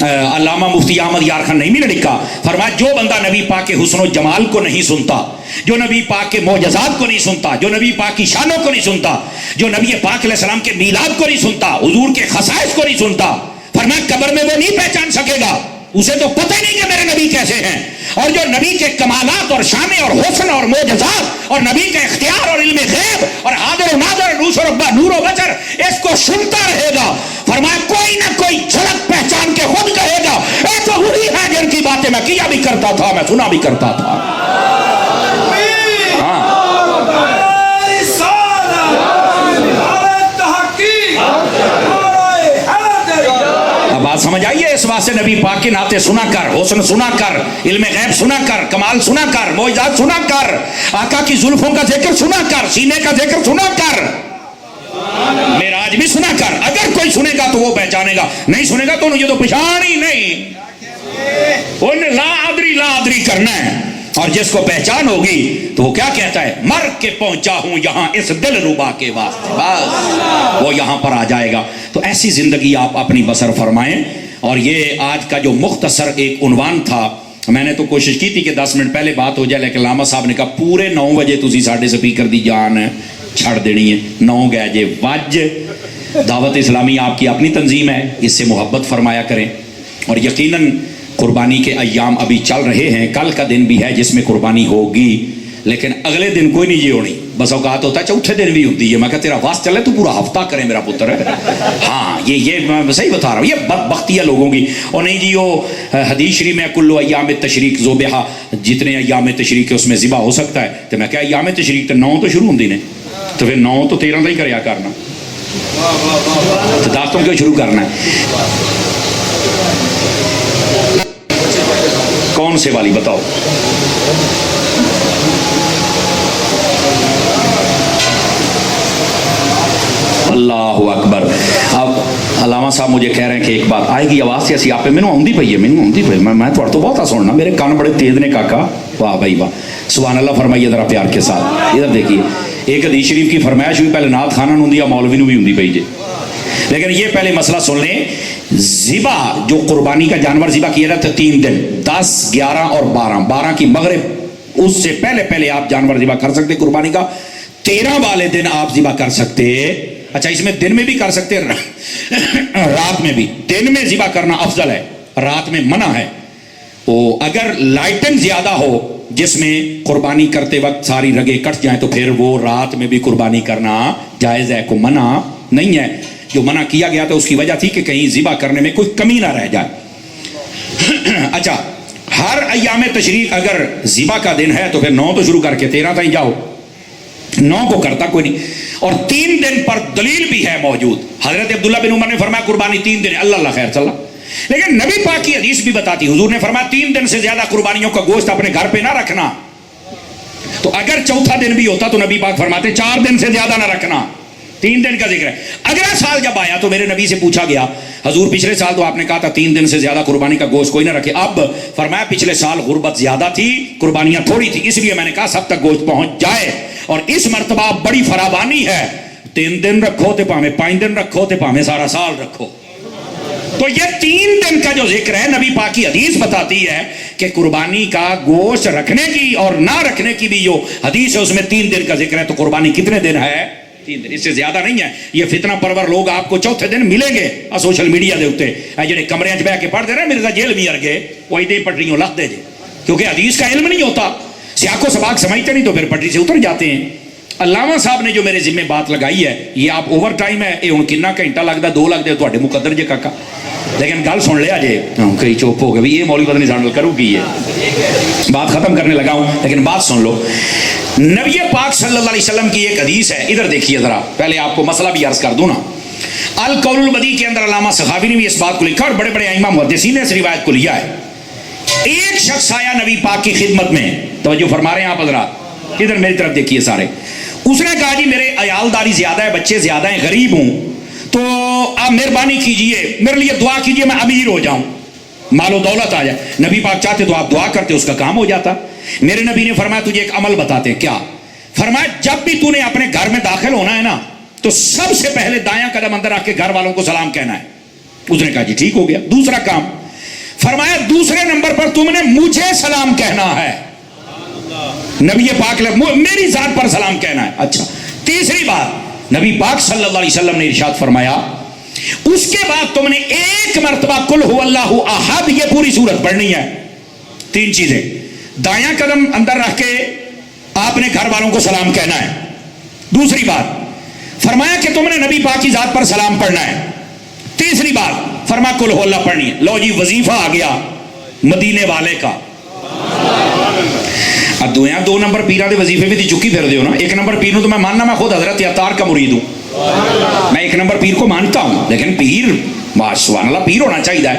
علامہ مفتی احمد یار خان نعیمی نے لکھا. فرمایا جو بندہ نبی پاک کے حسن و جمال کو نہیں سنتا, جو نبی پاک کے معجزات کو نہیں سنتا, جو نبی پاک کی شانوں کو نہیں سنتا, جو نبی پاک علیہ السلام کے میلاد کو نہیں سنتا, حضور کے خصائص کو نہیں سنتا, فرمایا قبر میں وہ نہیں پہچان سکے گا, اسے تو پتہ ہی نہیں کہ میرے نبی کیسے ہیں. اور جو نبی کے کمالات اور شانے اور حسن اور معجزات اور نبی کا اختیار اور علم غیب اور حاضر و ناظر نور و بشر اس کو سنتا رہے گا, فرمایا کوئی نہ کوئی جھلک پہچان کے خود کہے گا اے تو وہی ہے جن کی باتیں میں کیا بھی کرتا تھا, میں سنا بھی کرتا تھا. بات سمجھ آئیے. اس واسطے نبی پاک کے ناطے سنا کر, حسن سنا کر, علم غیب سنا کر, کمال سنا کر, معجزات سنا کر, آقا کی زلفوں کا ذکر سنا کر, سینے کا ذکر سنا کر, معراج بھی سنا کر. اگر کوئی سنے گا تو وہ پہچانے گا, نہیں سنے گا تو یہ تو پہچان ہی نہیں, انہیں لا ادری کرنا ہے. اور جس کو پہچان ہوگی تو وہ کیا کہتا ہے, مر کے پہنچا ہوں یہاں اس دل ربا کے واسطے, بس وہ یہاں پر آ جائے گا. تو ایسی زندگی آپ اپنی بسر فرمائیں. اور یہ آج کا جو مختصر ایک عنوان تھا, میں نے تو کوشش کی تھی کہ 10 منٹ پہلے بات ہو جائے, لیکن علامہ صاحب نے کہا پورے 9 بجے تسی ساڈے سپیکر دی جان چھڑ دینی ہے. 9 گئے جے وج. دعوت اسلامی آپ کی اپنی تنظیم ہے, اس سے محبت فرمایا کریں. اور یقیناً قربانی کے ایام ابھی چل رہے ہیں, کل کا دن بھی ہے جس میں قربانی ہوگی, لیکن اگلے دن کوئی نہیں جی ہونی. بس اوقات ہوتا ہے چوتھے دن بھی ہوتی ہے. میں کہا تیرا واسطہ چلے تو پورا ہفتہ کرے میرا پتر ہے. ہاں یہ میں صحیح بتا رہا ہوں, یہ بدبختی ہے لوگوں کی. اور نہیں جی وہ حدیث شریف میں کلو ایام تشریق ذبح, جتنے ایام تشریق اس میں ذبح ہو سکتا ہے. تو میں کہا ایام تشریق تو 9 تو شروع ہوندی نے, تو پھر 9 تو 13 کا ہی کریا کرنا, تو 10 تو کیوں شروع کرنا ہے. کون سے والی بتاؤ. اللہ اکبر. اب علامہ صاحب مجھے کہہ رہے ہیں کہ ایک بات آئے گی آواز سے ایسی آپ پہ مینوں آؤندی پئی ہے, میں تھوڑا تو بہت سننا, میرے کان بڑے تیز نے کاکا. واہ بھائی واہ, سبحان اللہ فرمائیے ذرا پیار کے ساتھ. ادھر دیکھیے, ایک حدیث شریف کی فرمائش ہوئی, پہلے نعت خانہ نوں دی یا مولوی نوں بھی ہوندی پئی جے, لیکن یہ پہلے مسئلہ سن لیں. ذبح جو قربانی کا جانور ذبح کیا جاتا ہے 3 دن, 10, 11 اور 12 کی مغرب, اس سے پہلے آپ جانور ذبح کر سکتے قربانی کا. 13 والے دن آپ ذبح کر سکتے. اچھا اس میں دن میں بھی کر سکتے, رات میں بھی. دن میں ذبح کرنا افضل ہے, رات میں منع ہے. اگر لائٹنگ زیادہ ہو جس میں قربانی کرتے وقت ساری رگیں کٹ جائیں تو پھر وہ رات میں بھی قربانی کرنا جائز ہے, کو منع نہیں ہے. جو منع کیا گیا تھا اس کی وجہ تھی کہ کہیں ذبح کرنے میں کوئی کمی نہ رہ جائے. اچھا ہر ایام تشریق اگر ذبح کا دن ہے تو پھر 9 تو شروع کر کے 13 تک جاؤ, 9 کو کرتا کوئی نہیں. اور 3 دن پر دلیل بھی ہے موجود. حضرت عبداللہ بن عمر نے فرمایا قربانی 3 دن, اللہ خیر چلا. لیکن نبی پاک کی حدیث بھی بتاتی, حضور نے فرمایا 3 دن سے زیادہ قربانیوں کا گوشت اپنے گھر پہ نہ رکھنا. تو اگر چوتھا دن بھی ہوتا تو نبی پاک فرماتے 4 دن سے زیادہ نہ رکھنا. 3 دن کا ذکر ہے. اگلا سال جب آیا تو میرے نبی سے پوچھا گیا, حضور پچھلے سال تو آپ نے کہا تھا 3 دن سے زیادہ قربانی کا گوشت کوئی نہ رکھے, اب فرمایا پچھلے سال غربت زیادہ تھی, قربانیاں تھوڑی تھی, اس لیے میں نے کہا سب تک گوشت پہنچ جائے. اور اس مرتبہ بڑی فراوانی ہے, 3 دن رکھو تے پاویں 5 دن رکھو تے پاویں سارا سال رکھو. تو یہ 3 دن کا جو ذکر ہے, نبی پاک کی حدیث بتاتی ہے کہ قربانی کا گوشت رکھنے کی اور نہ رکھنے کی بھی جو حدیث ہے اس میں 3 دن کا ذکر ہے. تو قربانی کتنے دن ہے؟ 3 دن, اس سے زیادہ نہیں ہے. یہ فتنہ پرور لوگ آپ کو چوتھے دن ملیں گے سوشل میڈیا دے اوتے, جڑے کمرے وچ بیٹھ کے پڑھتے رہے مرزا جیل بھی ارگے, وہ ادھر پٹریوں لکھ دے جے, کیونکہ حدیث کا علم نہیں ہوتا, سیاق و سباق سمجھتے نہیں تو پھر پٹری سے اتر جاتے ہیں. علامہ صاحب نے جو میرے ذمہ بات لگائی ہے یہ آپ اوور ٹائم ہے یہ ہوں کنا گھنٹہ لگتا 2 لگتے تھوڑے مقدر جے کاکا لیکن گل سن لیا جے کئی چپ ہو گئے بھی یہ مولوی پتہ نہیں سان کروں کی ہے بات ختم کرنے لگا ہوں لیکن بات سن لو نبی پاک صلی اللہ علیہ وسلم کی ایک حدیث ہے ادھر دیکھیے ذرا پہلے آپ کو مسئلہ بھی عرض کر دوں نا القول البدیع کے اندر علامہ سخاوی نے بھی اس بات کو لکھا اور بڑے بڑے ائمہ محدثین نے اس روایت کو لیا ہے ایک شخص آیا نبی پاک کی خدمت میں توجہ فرما رہے ہیں آپ حضرات ادھر میری طرف دیکھیے سارے اس نے کہا جی میرے عیالداری زیادہ ہے بچے زیادہ ہیں غریب ہوں تو آپ مہربانی کیجئے میرے لیے دعا کیجئے میں امیر ہو جاؤں مال و دولت آ جائے نبی پاک چاہتے تو آپ دعا کرتے اس کا کام ہو جاتا میرے نبی نے فرمایا تجھے ایک عمل بتاتے کیا فرمایا جب بھی تو نے اپنے گھر میں داخل ہونا ہے نا تو سب سے پہلے دایاں قدم اندر رکھ کے گھر والوں کو سلام کہنا ہے اس نے کہا جی ٹھیک ہو گیا دوسرا کام فرمایا دوسرے نمبر پر تم نے مجھے سلام کہنا ہے نبی پاک میری ذات پر سلام کہنا ہے اچھا تیسری بات نبی پاک صلی اللہ علیہ وسلم نے ارشاد فرمایا اس کے بعد تم نے ایک مرتبہ قل هو اللہ احد یہ پوری سورت پڑھنی ہے 3 چیزیں دایاں قدم اندر رکھ کے آپ نے گھر والوں کو سلام کہنا ہے دوسری بات فرمایا کہ تم نے نبی پاک کی ذات پر سلام پڑھنا ہے تیسری بات فرمایا قل هو اللہ پڑھنی ہے لو جی وظیفہ آ گیا مدینے والے کا اب 2 نمبر پیرا دے وظیفے بھی چکی پھر دیو نا 1 نمبر پیر نو تو میں ماننا میں خود حضرت عطار کا مرید ہوں میں 1 نمبر پیر کو مانتا ہوں لیکن پیر سبحان اللہ پیر ہونا چاہیے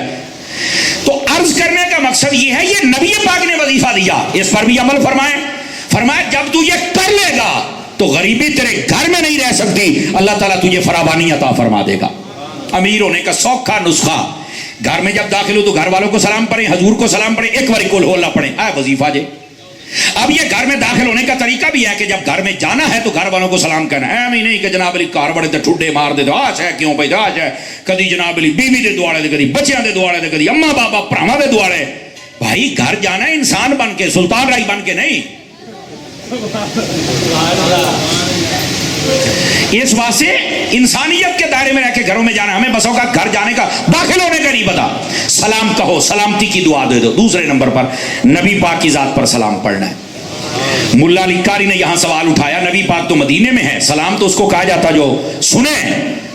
تو عرض کرنے کا مقصد یہ ہے یہ نبی پاک نے وظیفہ دیا اس پر بھی عمل فرمایا جب تو یہ کر لے گا تو غریبی تیرے گھر میں نہیں رہ سکتی اللہ تعالیٰ تجھے فراوانی عطا فرما دے گا امیر ہونے کا سوکھا نسخہ گھر میں جب داخل ہو تو گھر والوں کو سلام پڑھیں حضور کو سلام پڑھیں ایک بار قل هو اللہ پڑھیں وظیفہ جے اب یہ گھر میں داخل ہونے کا طریقہ بھی ہے کہ جب گھر میں جانا ہے تو گھر والوں کو سلام کہنا ہے نہیں کہ جناب علی کار بڑے تے ٹھڈے مار دے آج ہے کیوں بھائی آج ہے کدی جناب علی بیوی دے دوالے دے کدی بچیاں دے دوالے دے کدی اما بابا بھراواں دے دوالے بھائی گھر جانا ہے انسان بن کے سلطان رائی بن کے نہیں اس واسطے انسانیت کے دائرے میں رہ کے گھروں میں جانا ہمیں بسوں کا گھر جانے کا داخل ہونے کا نہیں پتا سلام کہو سلامتی کی دعا دے دو دوسرے نمبر پر نبی پاک کی ذات پر سلام پڑھنا ہے ملا علی قاری نے یہاں سوال اٹھایا نبی پاک تو مدینے میں ہے سلام تو اس کو کہا جاتا جو سنے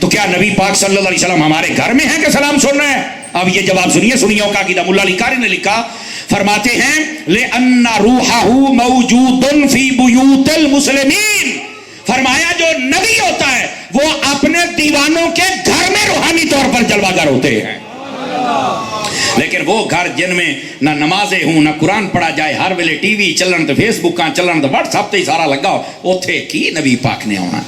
تو کیا نبی پاک صلی اللہ علیہ وسلم ہمارے گھر میں ہیں کہ سلام سن رہے ہیں اب یہ جواب سنیے سنیوں کا عقیدہ ملا علی قاری نے لکھا فرماتے ہیں لِأَنَّ رُوحَهُ مَوْجُودٌ فِي بُيُوتِ الْمُسْلِمِينَ فرمایا جو نبی ہوتا ہے وہ اپنے دیوانوں کے گھر میں روحانی طور پر جلوہ گر ہوتے ہیں لیکن وہ گھر جن میں نہ نمازیں ہوں نہ قرآن پڑھا جائے ہر ویلے ٹی وی چلن تو فیس بک چلن تو واٹس ایپ تے ہی سارا لگا ہو اوتھے کی نبی پاک نے ہونا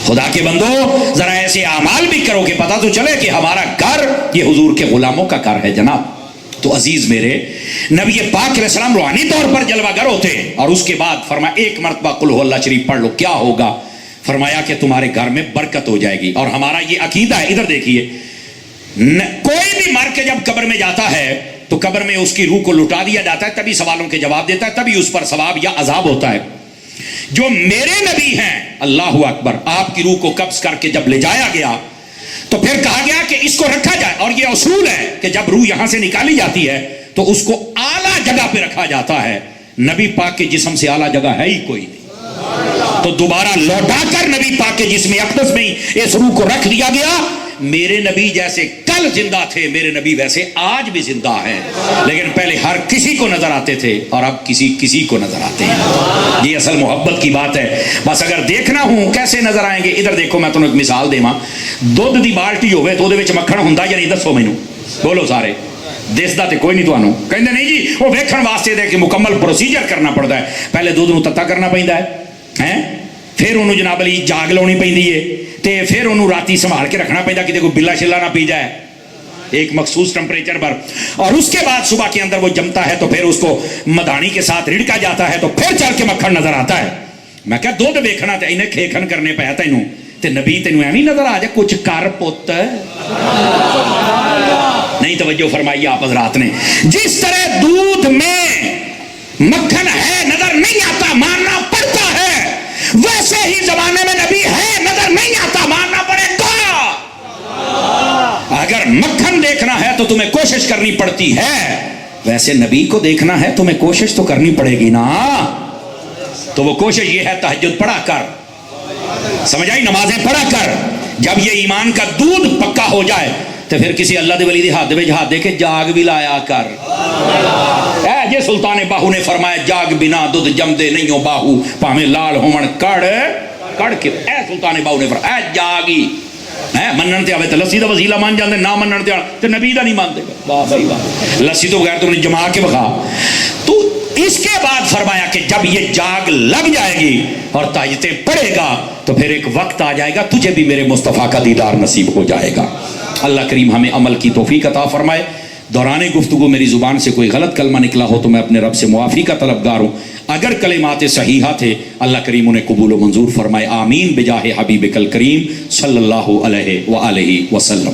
خدا کے بندو ذرا ایسے اعمال بھی کرو کہ پتہ تو چلے کہ ہمارا گھر یہ حضور کے غلاموں کا گھر ہے جناب تو عزیز میرے نبی پاک علیہ السلام روحانی طور پر جلوہ گر ہوتے ہیں اور اس کے بعد فرمایا ایک مرتبہ قل هو اللہ شریف پڑھ لو کیا ہوگا فرمایا کہ تمہارے گھر میں برکت ہو جائے گی اور ہمارا یہ عقیدہ ہے ادھر دیکھیے کوئی بھی مر کے جب قبر میں جاتا ہے تو قبر میں اس کی روح کو لٹا دیا جاتا ہے تبھی سوالوں کے جواب دیتا ہے تبھی اس پر ثواب یا عذاب ہوتا ہے جو میرے نبی ہیں اللہ اکبر آپ کی روح کو قبض کر کے جب لے جایا گیا تو پھر کہا گیا کہ اس کو رکھا جائے اور یہ اصول ہے کہ جب روح یہاں سے نکالی جاتی ہے تو اس کو اعلیٰ جگہ پہ رکھا جاتا ہے نبی پاک کے جسم سے اعلیٰ جگہ ہے ہی کوئی نہیں تو دوبارہ لوٹا کر نبی پاک کے جسم اقدس میں اس روح کو رکھ دیا گیا میرے نبی جیسے کل زندہ تھے میرے نبی ویسے آج بھی زندہ ہیں لیکن پہلے ہر کسی کو نظر آتے تھے اور اب کسی کو نظر آتے ہیں یہ اصل محبت کی بات ہے بس اگر دیکھنا ہوں کیسے نظر آئیں گے ادھر دیکھو میں تمہیں ایک مثال دیواں دودھ دی بالٹی ہوئے تو دے وچ مکھن ہوندا یا نہیں دسو مینوں بولو سارے دسدا تے کوئی نہیں تانوں کہندے نہیں جی وہ ویکھن واسطے دے کہ مکمل پروسیجر کرنا پڑدا ہے پہلے دودھ نوں تتا کرنا پیندا ہے پھر انہوں جناب علی جاگ لونی پیندی ہے تے پھر انہوں راتی سنبھال کے رکھنا پیندا کہ کوئی بلا شلا نہ پی جائے ایک مخصوص ٹمپریچر پر اور اس کے بعد صبح کے اندر وہ جمتا ہے تو پھر اس کو مدانی کے ساتھ رڑکا جاتا ہے تو پھر چل کے مکھن نظر آتا ہے میں کہا دودھ ویکھنا تے انہیں کھیکھن کرنے پیا تینوں تے نبی تینوں ایویں نظر آ جائے کچھ کر پت نہیں توجہ فرمائی آپ حضرات نے جس طرح دودھ میں مکھن ہے نظر نہیں آتا ماننا پڑتا ہے ویسے ہی زمانے میں نبی ہے نظر نہیں آتا ماننا پڑے گا اگر مکھن دیکھنا ہے تو تمہیں کوشش کرنی پڑتی ہے ویسے نبی کو دیکھنا ہے تمہیں کوشش تو کرنی پڑے گی نا تو وہ کوشش یہ ہے تہجد پڑھا کر سمجھ آئی؟ نمازیں پڑھا کر جب یہ ایمان کا دودھ پکا ہو جائے تو پھر کسی اللہ دے ولی دی ہاتھ وچ ہاتھ دے کے جاگ بھی لایا کر. اے جے سلطان باہو نے فرمایا جاگ بنا دودھ جمدے نہیں ہو باہو پاویں لال ہون کڑ کے. اے سلطان باہو نے فرمایا اے جاگی منن تے آوے تے لسی دا وسیلہ مان جاندے, نہ منن تے نبی دا نہیں مانتے. واہ بھائی واہ, لسی تو بغیر تو نے جما کے بخا. تو اس کے بعد فرمایا کہ جب یہ جاگ لگ جائے گی اور تہجدیں پڑھے گا تو پھر ایک وقت آ جائے گا تجھے بھی میرے مصطفیٰ کا دیدار نصیب ہو جائے گا. اللہ کریم ہمیں عمل کی توفیق عطا فرمائے. دوران گفتگو میری زبان سے کوئی غلط کلمہ نکلا ہو تو میں اپنے رب سے معافی کا طلبگار ہوں. اگر کلمات صحیحہ تھے اللہ کریم انہیں قبول و منظور فرمائے. آمین بجاہ حبیبک الکریم صلی اللہ علیہ وآلہ وسلم.